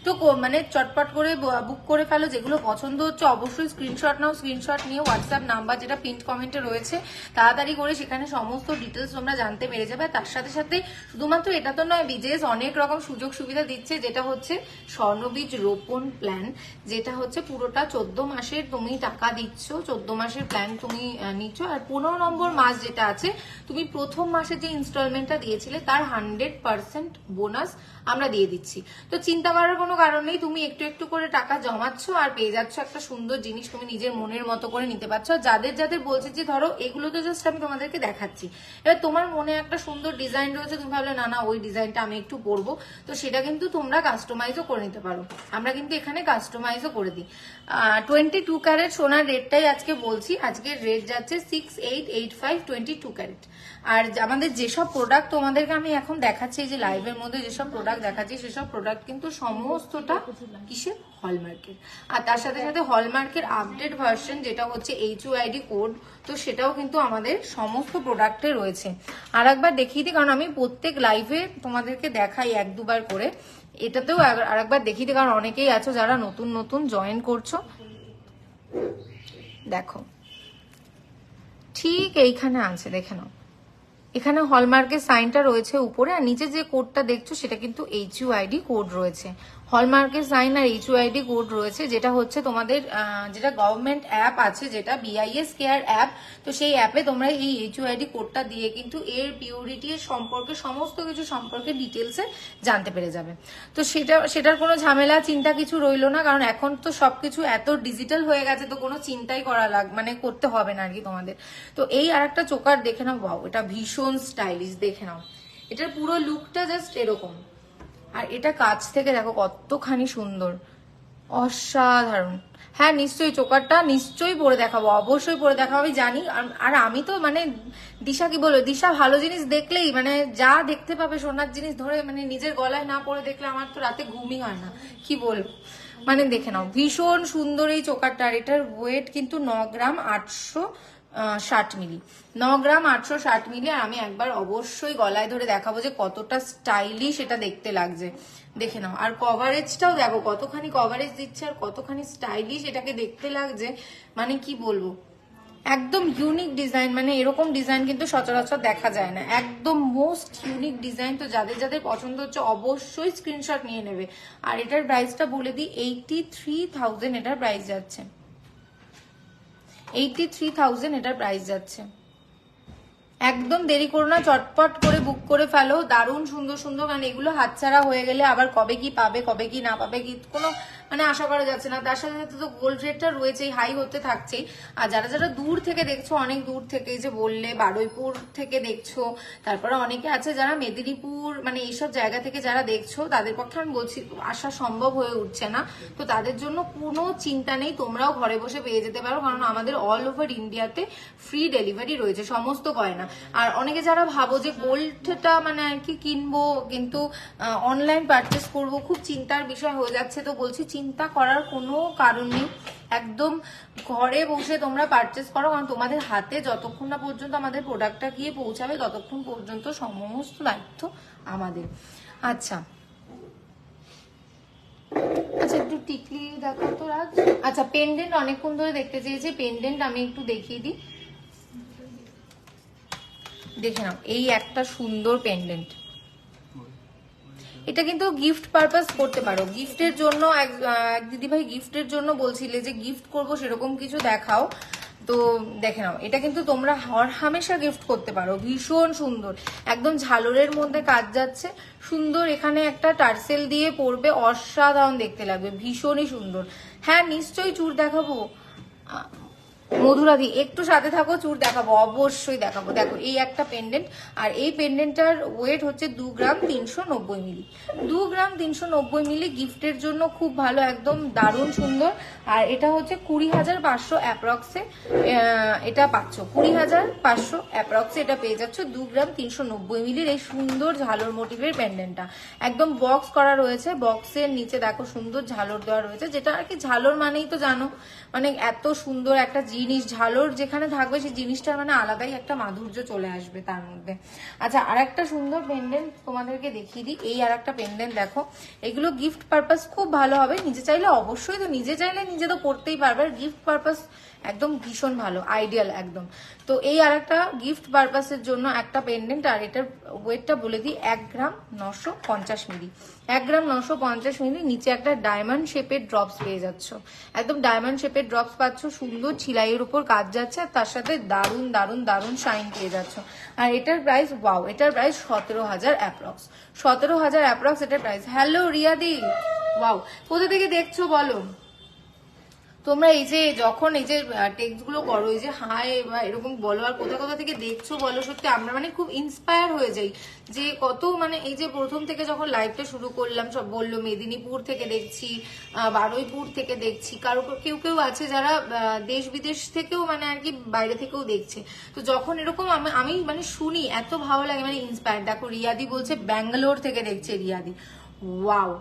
তো মানে চটপট করে বুক করে ফেলো, যেগুলো পছন্দ হচ্ছে অবশ্যই স্ক্রিনশট নাও, স্ক্রিনশট নিয়ে হোয়াটসঅ্যাপ নাম্বার যেটা পিন্ট কমেন্টে রয়েছে তাড়াতাড়ি করে সেখানে সমস্ত ডিটেলস তোমরা জানতে পেরে যাবে। তার সাথে সাথে শুধুমাত্র এটা তো নয়, বিজেস অনেক রকম সুযোগ সুবিধা দিচ্ছে, যেটা হচ্ছে স্বর্ণবীজ রোপণ প্ল্যান, যেটা হচ্ছে পুরোটা 14 মাসের তুমি টাকা দিচ্ছ, 14 মাসের প্ল্যান তুমি নিচ্ছ, আর 15 নম্বর মাস যেটা আছে তুমি প্রথম মাসে যে ইনস্টলমেন্টটা দিয়েছিলে তার 100% বোনাস আমরা দিয়ে দিচ্ছি। তো চিন্তা করার কোনো কারণ নেই, তুমি একটু একটু করে টাকা জমাচ্ছ আর পেয়ে যাচ্ছ একটা সুন্দর জিনিস, তুমি নিজের মনের মতো করে নিতে পারছো। যাদের যাদের বলছে যে ধরো এগুলো তো জাস্ট আমি তোমাদেরকে দেখাচ্ছি, এবার তোমার মনে একটা সুন্দর ডিজাইন রয়েছে, তুমি ভাবলে না না ওই ডিজাইনটা আমি একটু পরবো, তো সেটা কিন্তু তোমরা কাস্টমাইজও করে নিতে পারো, আমরা কিন্তু এখানে কাস্টমাইজও করে দিই। 22 ক্যারেট সোনার রেটটাই আজকে বলছি, আজকের রেট যাচ্ছে 6885 22 ক্যারেট। আর আমাদের যেসব প্রোডাক্ট তোমাদেরকে আমি এখন দেখাচ্ছি, যে লাইভের মধ্যে যেসব প্রোডাক্ট দেখাচ্ছি সেসব প্রোডাক্ট কিন্তু সমস্তটা কিসের, হলমার্কের। আর তার সাথে সাথে হলমার্কের আপডেট ভার্সন যেটা হচ্ছে HUID কোড, তো সেটাও কিন্তু আমাদের সমস্ত প্রোডাক্টে রয়েছে। আর একবার দেখিয়ে দিই, কারণ আমি প্রত্যেক লাইভে তোমাদেরকে দেখাই 1-2 বার করে, এটাতেও আর একবার দেখিয়ে দিই, কারণ অনেকেই আছো যারা নতুন নতুন জয়েন করছো। দেখো ঠিক এইখানে আছে, দেখে নাও, এখানে হলমার্কের সাইনটা রয়েছে উপরে, আর নিচে যে কোডটা দেখছো সেটা কিন্তু HUID কোড রয়েছে। হলমার্কের সাইন আর HUID কোড রয়েছে, যেটা হচ্ছে তোমাদের যেটা গভর্নমেন্ট অ্যাপ আছে, যেটা BIS কেয়ার অ্যাপ, তো সেই অ্যাপে তোমরা এই HUID কোডটা দিয়ে কিন্তু এর পিউরিটি এর সম্পর্কে সমস্ত কিছু সম্পর্কে ডিটেলসে জানতে পেরে যাবে। তো সেটার কোনো ঝামেলা চিন্তা কিছু রইলো না, কারণ এখন তো সবকিছু এত ডিজিটাল হয়ে গেছে, তো কোনো চিন্তাই করা মানে করতে হবে না আর কি তোমাদের। তো এই আর একটা চোকার দেখে নাও, বাও এটা ভীষণ স্টাইলিশ, দেখে নাও, এটার পুরো লুকটা জাস্ট এরকম, আর এটা কাছ থেকে দেখো কতখানি সুন্দর, অসাধারণ। হ্যাঁ নিশ্চয়ই চোকারটা নিশ্চয়ই পরে দেখাবো, অবশ্যই পরে দেখাবো, আমি জানি। আর আমি তো মানে দিশা কি বলবো, দিশা ভালো জিনিস দেখলেই মানে যা দেখতে পাবে সোনার জিনিস ধরে মানে নিজের গলায় না পরে দেখলে আমার তো রাতে ঘুমই হয় না, কি বলবো। মানে দেখে নাও ভীষণ সুন্দর এই চোকারটা, আর এটার ওয়েট কিন্তু 9 গ্রাম 860 মিলি, 9 গ্রাম 860 মিলি। আর আমি একবার অবশ্যই গলায় ধরে দেখাবো যে কতটা স্টাইলিশ এটা দেখতে লাগছে, দেখে নাও। আর কভারেজটাও দেখো কতখানি কভারেজ দিচ্ছে আর কতখানি স্টাইলিশ এটাকে দেখতে লাগছে, মানে কি বলবো, একদম ইউনিক ডিজাইন, মানে এরকম ডিজাইন কিন্তু সচরাচর দেখা যায় না, একদম মোস্ট ইউনিক ডিজাইন। তো যাদের যাদের পছন্দ হচ্ছে অবশ্যই স্ক্রিনশট নিয়ে নেবে। আর এটার প্রাইসটা বলে দিই, 83,000 এটার প্রাইস যাচ্ছে, 83,000 এটার প্রাইস যাচ্ছে। একদম দেরি করো না, চটপট করে বুক করে ফেলো, দারুণ সুন্দর সুন্দর, কারণ এগুলো হাতছাড়া হয়ে গেলে আবার কবে কি পাবে কবে কি না পাবে কি কোনো মানে আশা করা যাচ্ছে না। তার সাথে সাথে তো গোল্ড রেটটা রয়েছেই, হাই হতে থাকছেই। আর যারা যারা দূর থেকে দেখছো, অনেক দূর থেকে যে বললে বারুইপুর থেকে দেখছো, তারপরে অনেকে আছে যারা মেদিনীপুর মানে এইসব জায়গা থেকে যারা দেখছো, তাদের পক্ষে আমি বলছি আসা সম্ভব হয়ে উঠছে না, তো তাদের জন্য কোনো চিন্তা নেই, তোমরাও ঘরে বসে পেয়ে যেতে পারো, কারণ আমাদের অল ওভার ইন্ডিয়াতে ফ্রি ডেলিভারি রয়েছে সমস্ত গয়না। আর অনেকে যারা ভাবো যে গোল্ডটা মানে আর কি কিনবো কিন্তু অনলাইন পারচেস করবো, খুব চিন্তার বিষয় হয়ে যাচ্ছে, তো বলছি চিন্তা করার কোনো কারণ নেই, একদম ঘরে বসে তোমরা পারচেস করো, কারণ তোমাদের হাতে যতক্ষণ না পর্যন্ত আমাদের প্রোডাক্টটা গিয়ে পৌঁছাবে ততক্ষণ পর্যন্ত সমস্ত দায়িত্ব আমাদের। আচ্ছা আচ্ছা একটু টিকলি দেখো তো রাজ। আচ্ছা পেন্ডেন্ট অনেকক্ষণ ধরে দেখতে চেয়েছে, পেন্ডেন্ট আমি একটু দেখিয়ে দিই, দেখে নাও এই একটা সুন্দর পেন্ডেন্ট, এটা কিন্তু গিফট পারপাস করতে পারো, গিফটের জন্য এক দিদিভাই গিফটের জন্য বলছিলে যে গিফট করব সেরকম কিছু দেখাও, তো দেখে নাও, এটা কিন্তু তোমরা হর হামেশা গিফট করতে পারো। ভীষণ সুন্দর, একদম ঝালরের মধ্যে কাজ যাচ্ছে, সুন্দর। এখানে একটা টার্সেল দিয়ে পরবে, অসাধারণ দেখতে লাগবে, ভীষণই সুন্দর। হ্যাঁ নিশ্চয়ই চুড় দেখাবো মধুরাদি, একটু সাথে থাকো, চুড় দেখাবো, অবশ্যই দেখাবো। দেখো এই একটা পেন্ডেন্ট, আর এই পেন্ডেন্টটার ওয়েট হচ্ছে 2 গ্রাম 390 মিলি। 2 গ্রাম 390 মিলি, গিফটের জন্য খুব ভালো, একদম দারুণ সুন্দর। আর এটা হচ্ছে 20,500 অ্যাপ্রক্সে এটা পাচ্ছ, 20,500 অ্যাপ্রক্সে এটা পেয়ে যাচ্ছ 2 গ্রাম 390 মিলির এই সুন্দর ঝালর মোটিভের পেন্ডেন্টটা। একদম বক্স করা রয়েছে, বক্সের নিচে দেখো সুন্দর ঝালর দেওয়া রয়েছে, যেটা আর কি ঝালর মানেই তো জানো, মানে এত সুন্দর একটা জিনিস, ঝালর যেখানে থাকবে সেই জিনিসটার মানে আলাদাই একটা মাধুর্য চলে আসবে তার মধ্যে। আচ্ছা আর একটা সুন্দর পেন্ডেন্ট তোমাদেরকে দেখিয়ে দিই, এই আর একটা পেন্ডেন্ট দেখো, এগুলো গিফট পারপাস খুব ভালো হবে। নিজে চাইলে অবশ্যই, তো নিজে চাইলে নিজে তো পড়তেই পারবে, আর গিফট পারপাস একদম ভীষণ ভালো, আইডিয়াল একদম। তো এই আর একটা গিফট পারপাসের জন্য একটা পেন্ডেন্ট, আর এটার ওয়েটটা বলে দিই 1 গ্রাম 950 মিলি। 1 গ্রাম 950 মিলি, নিচে একটা ডায়মন্ড শেপের ড্রপস পেয়ে যাচ্ছ, একদম ডায়মন্ড শেপের ড্রপস পাচ্ছ, সুন্দর ছিলাইয়ের উপর কাজ যাচ্ছে, আর তার সাথে দারুণ দারুণ দারুণ শাইন পেয়ে যাচ্ছ। আর এটার প্রাইস, ওয়াও, এটার প্রাইস 17,000 অ্যাপ্রক্স, 17,000 অ্যাপ্রক্স এটার প্রাইস। হ্যালো রিয়াদি, ওয়াও, কোথা থেকে দেখছো বলো তোমরা? এই যে যখন এই যে টেক্সট গুলো করো, এই যে হাই বা এরকম বলো, আর কোথা কোথা থেকে দেখছো বলো, সত্যি আমরা মানে খুব ইন্সপায়ার হয়ে যাই যে কত, মানে এই যে প্রথম থেকে যখন লাইভটা শুরু করলাম সব বললো মেদিনীপুর থেকে দেখছি, বারুইপুর থেকে দেখছি, কারো কেউ কেউ আছে যারা দেশ বিদেশ থেকেও মানে আর কি বাইরে থেকেও দেখছে। তো যখন এরকম আমি মানে শুনি, এত ভালো লাগে, মানে ইন্সপায়ার। দেখো রিয়াদি বলছে ব্যাঙ্গালোর থেকে দেখছে রিয়াদি, ওয়াও,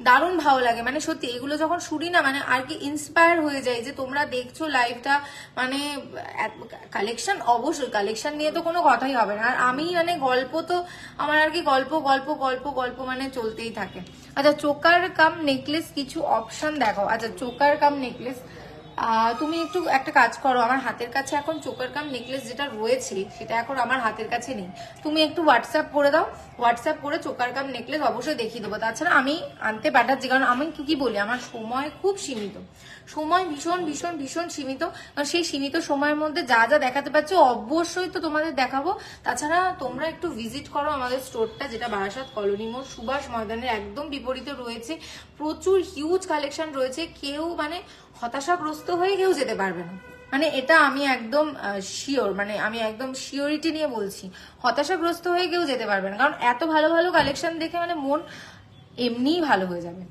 দারুণ ভালো লাগে, মানে সত্যি এগুলো যখন শুনি না মানে আর কি ইন্সপায়ার হয়ে যায় যে তোমরা দেখছো লাইভটা, মানে কালেকশন, অবশ্যই কালেকশন নিয়ে তো কোনো কথাই হবে না। আর আমি মানে গল্প তো আমার আর কি গল্প গল্প গল্প গল্প মানে চলতেই থাকে। আচ্ছা চোকার কাম নেকলেস কিছু অপশন দেখো। আচ্ছা চোকার কাম নেকলেস, তুমি একটু একটা কাজ করো, আমার হাতের কাছে এখন চোকার কাম নেকলেস যেটা রয়েছে সেটা এখন আমার হাতের কাছে নেই, তুমি একটু হোয়াটসঅ্যাপ করে দাও, হোয়াটসঅ্যাপ করে চোকার কাম নেকলেস অবশ্যই দেখিয়ে দেবো। তাছাড়া আমি আনতে পাঠাচ্ছি, কারণ আমি কি বলি, আমার সময় খুব সীমিত, সময় ভীষণ ভীষণ ভীষণ সীমিত, কারণ সেই সীমিত সময়ের মধ্যে যা যা দেখাতে পারছো অবশ্যই তো তোমাদের দেখাবো। তাছাড়া তোমরা একটু ভিজিট করো আমাদের স্টোরটা, যেটা বারাসাত কলোনি মোড় সুভাষ ময়দানের একদম বিপরীতে রয়েছে। প্রচুর হিউজ কালেকশন রয়েছে, কেউ মানে হতাশাগ্রস্ত হয়ে কেউ যেতে পারবে না, মানে এটা আমি একদম শিওর, মানে আমি একদম শিওরিটি নিয়ে বলছি, হতাশাগ্রস্ত হয়ে কেউ যেতে পারবে না, কারণ এত ভালো ভালো কালেকশন দেখে মানে মন এমনিই ভালো হয়ে যাবে।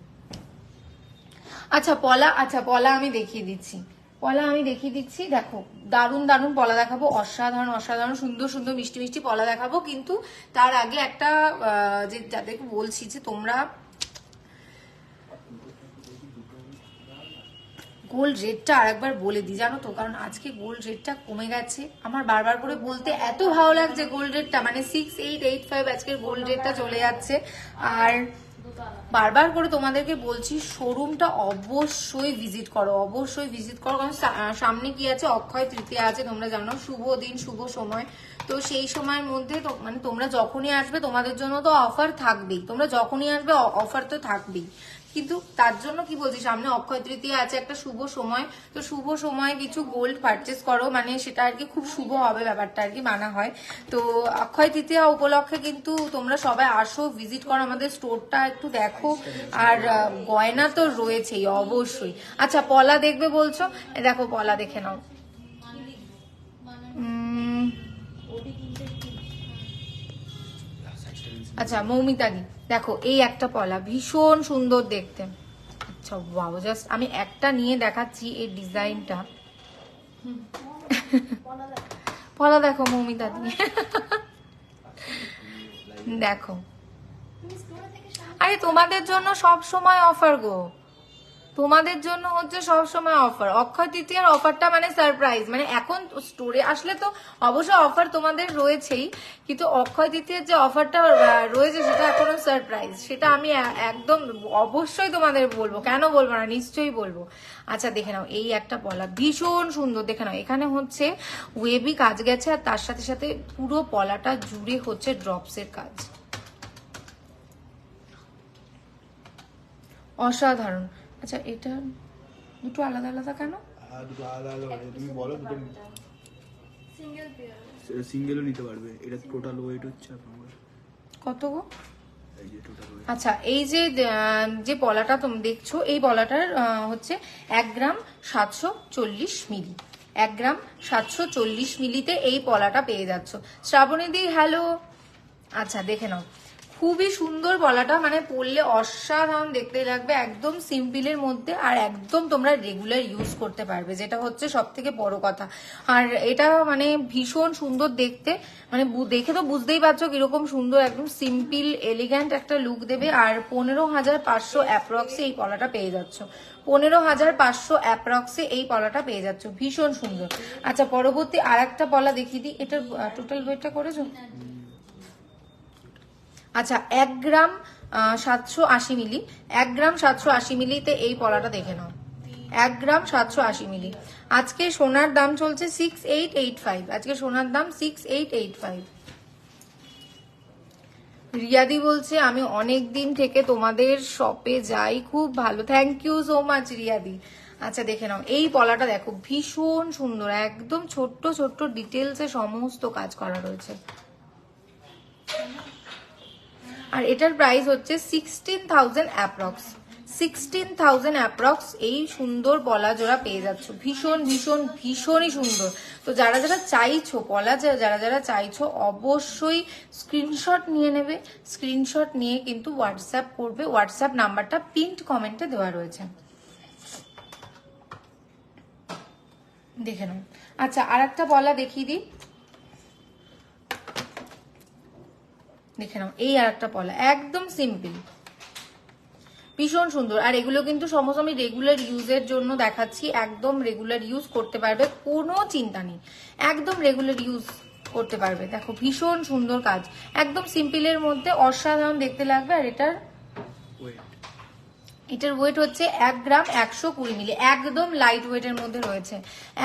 আচ্ছা পলা আমি দেখিয়ে দিচ্ছি, পলা আমি দেখিয়ে দিচ্ছি, দেখো দারুণ দারুণ পলা দেখাবো, অসাধারণ অসাধারণ সুন্দর সুন্দর মিষ্টি মিষ্টি পলা দেখাবো। কিন্তু তার আগে একটা যে যাদেরকে বলছি যে তোমরা গোল্ড রেটটা আরেকবার বলে দিই, জানো তো, কারণ আজকে গোল্ড রেটটা কমে গেছে, আমার বারবার করে বলতে এত ভালো লাগছে গোল্ড রেটটা, মানে 6885 আজকের গোল্ড রেটটা চলে যাচ্ছে। আর বারবার করে তোমাদেরকে বলছি শোরুমটা অবশ্যই ভিজিট করো, অবশ্যই ভিজিট করো, কারণ সামনে কি আছে, অক্ষয় তৃতীয়া আছে, তোমরা জানো, শুভ দিন শুভ সময়। তো সেই সময়ের মধ্যে মানে তোমরা যখনই আসবে তোমাদের জন্য তো অফার থাকবেই, তোমরা যখনই আসবে অফার তো থাকবেই, কিন্তু তার জন্য কি বলছি, সামনে অক্ষয় তৃতীয়া আছে, একটা শুভ সময়, তো শুভ সময়ে কিছু গোল্ড পারচেস করো, মানে সেটা আর কি খুব শুভ হবে ব্যাপারটা আর কি মানা হয়। তো অক্ষয় তৃতীয়া উপলক্ষে কিন্তু তোমরা সবাই আসো, ভিজিট করো আমাদের স্টোরটা, একটু দেখো। আর গয়না তো রয়েছেই অবশ্যই। আচ্ছা পলা দেখবে বলছো, দেখো পলা দেখে নাও। আচ্ছা মৌমিতাদি দেখো, এই একটা পলা ভীষণ সুন্দর দেখতে। আচ্ছা ওয়াও, জাস্ট আমি একটা নিয়ে দেখাচ্ছি এই ডিজাইনটা, পলা দেখো মৌমিতাদি, দেখো, আরে তোমাদের জন্য সব সময় অফার গো, তোমাদের জন্য হচ্ছে সবসময় অফার, অক্ষয় তৃতীয়ার অফারটা মানে সারপ্রাইজ, মানে এখন স্টোরে আসলে তো অবশ্যই অফার তোমাদের রয়েছেই, কিন্তু অক্ষয় তৃতীয়ার যে অফারটা রয়েছে সেটা এখনো সারপ্রাইজ, সেটা আমি একদম অবশ্যই তোমাদের বলবো, কেন বলবো না, নিশ্চয়ই বলবো। আচ্ছা দেখে নাও, এই একটা পলা ভীষণ সুন্দর, দেখে নাও, এখানে হচ্ছে ওয়েবি কাজ গেছে, আর তার সাথে সাথে পুরো পলাটা জুড়ে হচ্ছে ড্রপসের কাজ, অসাধারণ। আচ্ছা এটা দুটো আলাদা আলাদা কেন? আর দুটো আলাদা আলাদা হয়। তুমি বলো দুটো সিঙ্গেল পেয়ার সিঙ্গেলও নিতে পারবে। এটা টোটাল ওয়েট হচ্ছে আপনার কত গো? এই যে টোটাল ওয়েট আচ্ছা, এই যে যে পলাটা তুমি দেখছো, এই পলাটার হচ্ছে 1 গ্রাম 740 মিলি। 1 গ্রাম 740 মিলিতে এই পলাটা পেয়ে যাচ্ছ। শ্রাবণী দি হ্যালো। আচ্ছা দেখে নাও, খুবই সুন্দর পলাটা, মানে পরলে অসাধারণ দেখতে লাগবে, একদম সিম্পলের মধ্যে, আর একদম তোমরা রেগুলার ইউজ করতে পারবে, যেটা হচ্ছে সব থেকে বড় কথা। আর এটা মানে ভীষণ সুন্দর দেখতে, মানে দেখে তো বুঝতেই পারছো কিরকম সুন্দর, একদম সিম্পল এলিগ্যান্ট একটা লুক দেবে। আর 15,500 অ্যাপ্রক্সে এই পলাটা পেয়ে যাচ্ছ। 15,500 অ্যাপ্রক্সে এই পলাটা পেয়ে যাচ্ছ, ভীষণ সুন্দর। আচ্ছা, পরবর্তী আর একটা পলা দেখিয়ে দিই। এটার টোটাল ওয়েটটা করেছো? আচ্ছা, 1 গ্রাম 780 মিলি। 1 গ্রাম 780 মিলিতে এই পলাটা দেখে নাও। 1 গ্রাম 780 মিলি। আজকে সোনার দাম চলছে 6885। আজকে সোনার দাম 6885। রিয়াদি বলছে আমি অনেক দিন থেকে তোমাদের শপে যাই, খুব ভালো। থ্যাংক ইউ সো মাচ রিয়াদি। আচ্ছা দেখে নাও, এই পলাটা দেখো, ভীষণ সুন্দর, একদম ছোট্ট ছোট্ট ডিটেলসে সমস্ত কাজ করা রয়েছে। আর এটার প্রাইস হচ্ছে 16,000 অ্যাপ্রক্স। 16,000 অ্যাপ্রক্স এই সুন্দর পলা জোড়া পেয়ে যাচ্ছ। ভীষণ ভীষণ ভীষণই সুন্দর। তো যারা যারা চাইছো পলা, যারা যারা চাইছো, অবশ্যই স্ক্রিনশট নিয়ে নেবে। স্ক্রিনশট নিয়ে কিন্তু হোয়াটসঅ্যাপ করবে। হোয়াটসঅ্যাপ নাম্বারটা পিন্ড কমেন্টে দেওয়া রয়েছে, দেখে নাও। আচ্ছা, আর একটা পলা দেখিয়ে দিই, দেখে নাও। এই আর একটা পলা, একদম সিম্পল, ভীষণ সুন্দর। আর এগুলো কিন্তু সমস্ত আমি রেগুলার ইউজের জন্য দেখাচ্ছি, একদম রেগুলার ইউজ করতে পারবে, কোনো চিন্তা নেই, একদম রেগুলার ইউজ করতে পারবে। দেখো ভীষণ সুন্দর কাজ, একদম সিম্পলের মধ্যে অসাধারণ দেখতে লাগবে। আর এটার ওয়েট হচ্ছে 1 গ্রাম 120 মিলি, একদম লাইট ওয়েটের মধ্যে রয়েছে।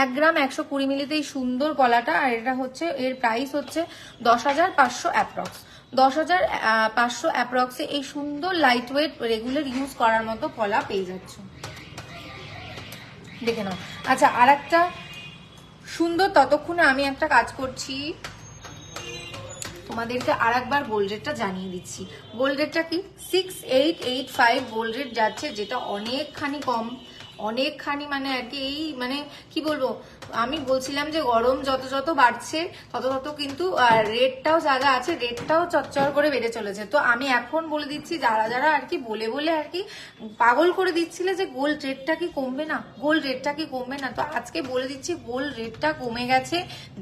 1 গ্রাম 120 মিলিতে এই সুন্দর পলাটা। আর এটা হচ্ছে, এর প্রাইস হচ্ছে 10,500 অ্যাপ্রক্স। 10,500 অ্যাপ্রক্সে এই সুন্দর লাইট ওয়েট রেগুলার ইউজ করার মতো পলা পেয়ে যাচ্ছ, দেখে নাও। আচ্ছা, আর একটা সুন্দর, ততক্ষণে আমি একটা কাজ করছি, তোমাদেরকে আর একবার গোল্ড রেটটা জানিয়ে দিচ্ছি। গোল্ড রেটটা কি? 6885 গোল্ড রেট যাচ্ছে, যেটা অনেকখানি কম, অনেকখানি, মানে আর কি, এই মানে কি বলবো, আমি বলছিলাম যে গরম যত যত বাড়ছে তত তত কিন্তু রেটটাও যা যা আছে, রেটটাও চচ্চর করে বেড়ে চলেছে। তো আমি এখন বলে দিচ্ছি, যারা যারা আর কি বলে বলে আর কি পাগল করে দিচ্ছিলে যে গোল্ড রেটটা কি কমবে না, গোল্ড রেটটা কি কমবে না, তো আজকে বলে দিচ্ছি গোল্ড রেটটা কমে গেছে।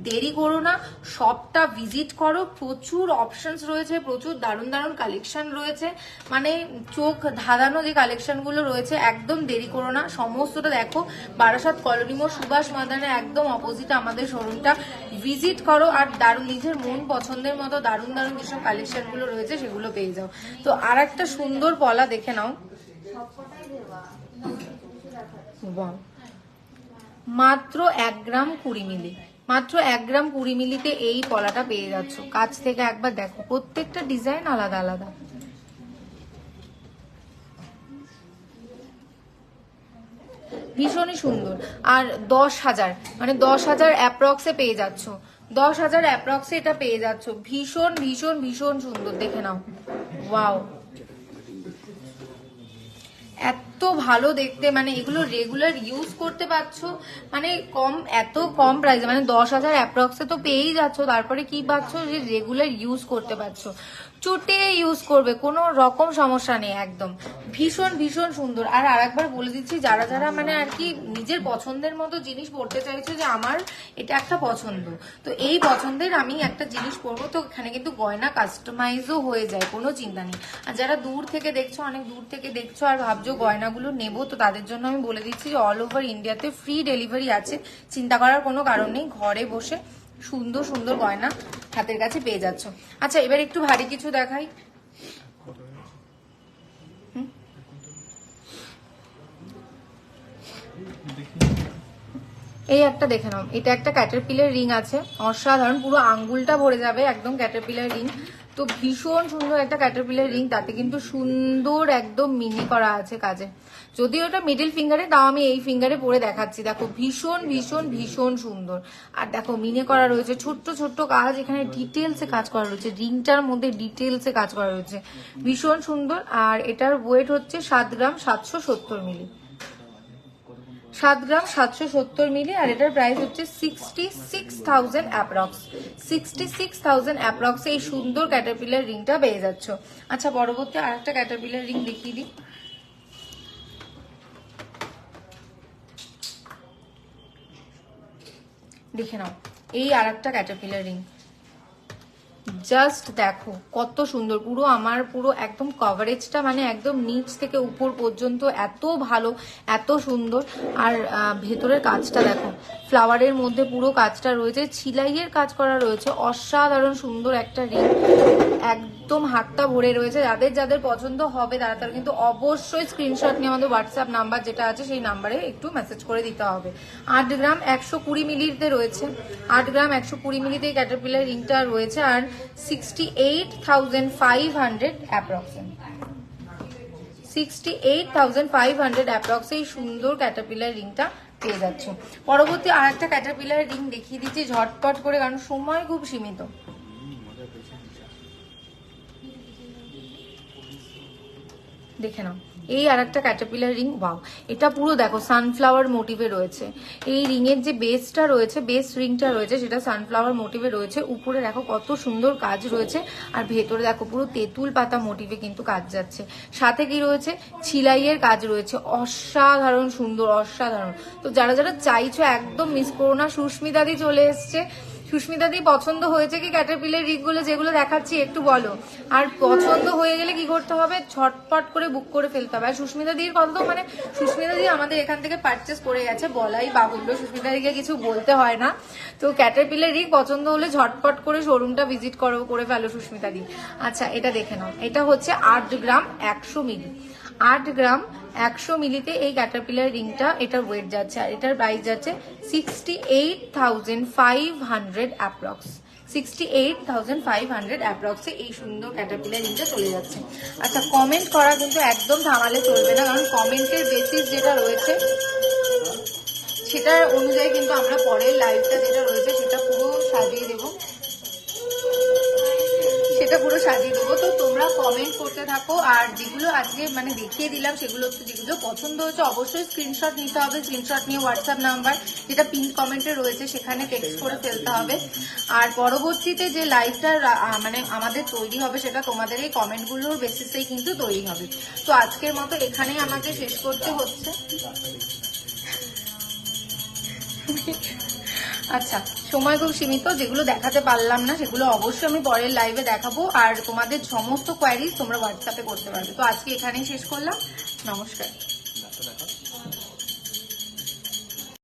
দেরি করো না, শপটা ভিজিট করো, প্রচুর অপশনস রয়েছে, প্রচুর দারুণ দারুণ কালেকশন রয়েছে, মানে চোখ ধাঁধানো যে কালেকশনগুলো রয়েছে, একদম দেরি করো না, সমস্তটা দেখো। বারাসাত কলোনি মোড় সুভাষ ময়দানের একদম অপোজিটে আমাদের শোরুমটা, ভিজিট করো। আর দারুণ, নিজের মন পছন্দের মতো দারুণ দারুণ যেসব কালেকশনগুলো রয়েছে সেগুলো পেয়ে যাও। তো আর একটা সুন্দর পলা দেখে নাও, মাত্র 1 গ্রাম 20 মিলি, মাত্র 1 গ্রাম 20 মিলিতে এই পলাটা পেয়ে যাচ্ছ। কাছ থেকে একবার দেখো, প্রত্যেকটা ডিজাইন আলাদা আলাদা, ভীষণই সুন্দর। আর 10,000, মানে 10,000 অ্যাপ্রক্সে পেয়ে যাচ্ছ, 10,000 অ্যাপ্রক্সে এটা পেয়ে যাচ্ছ। ভীষণ ভীষণ ভীষণ সুন্দর, দেখে নাও। ওয়াও, এত ভালো দেখতে, মানে এগুলো রেগুলার ইউজ করতে পারছো, মানে কম, এত কম প্রাইসে, মানে 10,000 অ্যাপ্রক্সে তো পেয়েই যাচ্ছ, তারপরে কি পাচ্ছ, যে রেগুলার ইউজ করতে পারছো, চুটে ইউজ করবে, কোনো রকম সমস্যা নেই, একদম ভীষণ ভীষণ সুন্দর। আর আরেকবার বলে দিচ্ছি, যারা যারা মানে আর কি নিজের পছন্দের মতো জিনিস পড়তে চাইছো, যে আমার এটা একটা পছন্দ, তো এই পছন্দের আমি একটা জিনিস পরবো, তো এখানে কিন্তু গয়না কাস্টমাইজও হয়ে যায়, কোনো চিন্তা নেই। আর যারা দূর থেকে দেখছো, অনেক দূর থেকে দেখছো আর ভাবছো গয়নাগুলো নেবো, তো তাদের জন্য আমি বলে দিচ্ছি অল ওভার ইন্ডিয়াতে ফ্রি ডেলিভারি আছে, চিন্তা করার কোনো কারণ নেই, ঘরে বসে সুন্দর সুন্দর গয়না হাতের কাছে পেয়ে যাচ্ছ। আচ্ছা, এবার একটু ভারী কিছু দেখাই। এই একটা দেখে নাও, এটা একটা ক্যাটারপিলার রিং আছে, অসাধারণ, পুরো আঙ্গুলটা ভরে যাবে, একদম ক্যাটারপিলার রিং। তো ভীষণ সুন্দর একটা ক্যাটারপিলার রিং, তাতে কিন্তু সুন্দর একদম মিনি করা আছে কাজে। যদিও এটা মিডল ফিঙ্গারে, তাও আমি এই ফিঙ্গারে পরে দেখাচ্ছি। দেখো ভীষণ ভীষণ ভীষণ সুন্দর। আর দেখো মিনে করা রয়েছে ছোট্ট ছোট্ট কাজ, এখানে ডিটেলসে কাজ করা রয়েছে, রিংটার মধ্যে ডিটেলসে কাজ করা রয়েছে, ভীষণ সুন্দর। আর এটার ওয়েট হচ্ছে 7 গ্রাম 770 মিলি, 7 গ্রাম 770 মিলি। আর এটার প্রাইস হচ্ছে 66,000 অ্যাপ্রক্স, 66,000 অ্যাপ্রক্স এই সুন্দর ক্যাটারপিলার রিংটা পেয়ে যাচ্ছ। আচ্ছা পরবর্তী আর একটা ক্যাটারপিলার রিং দেখিয়ে দিই। দেখে নাও, এই আর একটা ক্যাটারপিলার রিং, জাস্ট দেখো কত সুন্দর। পুরো আমার পুরো একদম কভারেজটা মানে একদম নিচ থেকে উপর পর্যন্ত এত ভালো, এত সুন্দর। আর ভেতরের কাজটা দেখো, ফ্লাওয়ারের মধ্যে পুরো কাজটা রয়েছে, ছিলাইয়ের কাজ করা রয়েছে, অসাধারণ সুন্দর একটা রিং, একদম হাতটা ভরে রয়েছে। যাদের যাদের পছন্দ হবে তারা তারা কিন্তু অবশ্যই স্ক্রিনশট নিয়ে আমাদের হোয়াটসঅ্যাপ নাম্বার যেটা আছে সেই নাম্বারে একটু মেসেজ করে দিতে হবে। 8 গ্রাম 120 মিলিতে রয়েছে, 8 গ্রাম 120 মিলিতে এই ক্যাটারপিলার রিংটা রয়েছে। আর 68,500 অ্যাপ্রক্সিমেট, 68,500 অ্যাপ্রক্স এই সুন্দর ক্যাটারপিলার রিংটা পেয়ে যাচ্ছ। পরবর্তী আর একটা ক্যাটারপিলার রিং দেখিয়ে দিচ্ছি ঝটপট করে, কারণ সময় খুব সীমিত। দেখে নাও, এই আর একটা ক্যাটারপিলার রিং। ওয়াও, এটা পুরো দেখো সানফ্লাওয়ার মোটিভে রয়েছে। এই রিং এর যে বেসটা রয়েছে, বেস রিংটা রয়েছে সেটা সানফ্লাওয়ার মোটিভে রয়েছে। উপরে দেখো কত সুন্দর কাজ রয়েছে, আর ভেতরে দেখো পুরো তেঁতুল পাতা মোটিভে কিন্তু কাজ যাচ্ছে। সাথে কি রয়েছে, ছিলাইয়ের কাজ রয়েছে, অসাধারণ সুন্দর, অসাধারণ। তো যারা যারা চাইছো একদম মিস করো না। সুস্মিতা দি চলে এসছে। সুস্মিতা দি পছন্দ হয়েছে কি ক্যাটারপিলার রিং গুলো যেগুলো দেখাচ্ছি একটু বলো। আর পছন্দ হয়ে গেলে কি করতে হবে, ঝটপট করে বুক করে ফেলতে হবে। আর সুস্মিতা দির কথা তো মানে সুস্মিতা দি আমাদের এখান থেকে পারচেস করে গেছে, বলাই বাহুল্য, সুস্মিতা দিকে কিছু বলতে হয় না। তো ক্যাটারপিলার রিং পছন্দ হলে ঝটপট করে শোরুমটা ভিজিট করে ফেলো সুস্মিতা দি। আচ্ছা এটা দেখে নাও, এটা হচ্ছে 8 গ্রাম 100 মিলি, 8 গ্রাম 100 মিলিতে এই ক্যাটারপিলার রিংটা, এটার ওয়েট যাচ্ছে। আর এটার প্রাইস যাচ্ছে 68,500 অ্যাপ্রক্স, 68,500 অ্যাপ্রক্সে এই সুন্দর ক্যাটারপিলার রিংটা চলে যাচ্ছে। আচ্ছা কমেন্ট করা কিন্তু একদম থামালে চলবে না, কারণ কমেন্টের বেসিস যেটা রয়েছে সেটার অনুযায়ী কিন্তু আমরা পরের লাইভটা যেটা রয়েছে সেটা পুরো সাজিয়ে দেবো, সেটা পুরো সাজিয়ে দেবো। তো তোমরা কমেন্ট করতে থাকো। আর যেগুলো আজকে মানে দেখিয়ে দিলাম সেগুলো হচ্ছে যেগুলো পছন্দ হচ্ছে অবশ্যই স্ক্রিনশট নিতে হবে। স্ক্রিনশট নিয়ে হোয়াটসঅ্যাপ নাম্বার যেটা পিন কমেন্টে রয়েছে সেখানে টেক্সট করে ফেলতে হবে। আর পরবর্তীতে যে লাইভটা মানে আমাদের তৈরি হবে সেটা তোমাদের এই কমেন্টগুলোর বেসিসেই কিন্তু তৈরি হবে। তো আজকের মতো এখানেই আমাকে শেষ করতে হচ্ছে। আচ্ছা সময় খুব সীমিত, যেগুলো দেখাতে পারলাম না সেগুলো অবশ্যই আমি পরের লাইভে দেখাবো। আর তোমাদের সমস্ত কোয়ারিজ তোমরা হোয়াটসঅ্যাপে করতে পারবে। তো আজকে এখানেই শেষ করলাম, নমস্কার।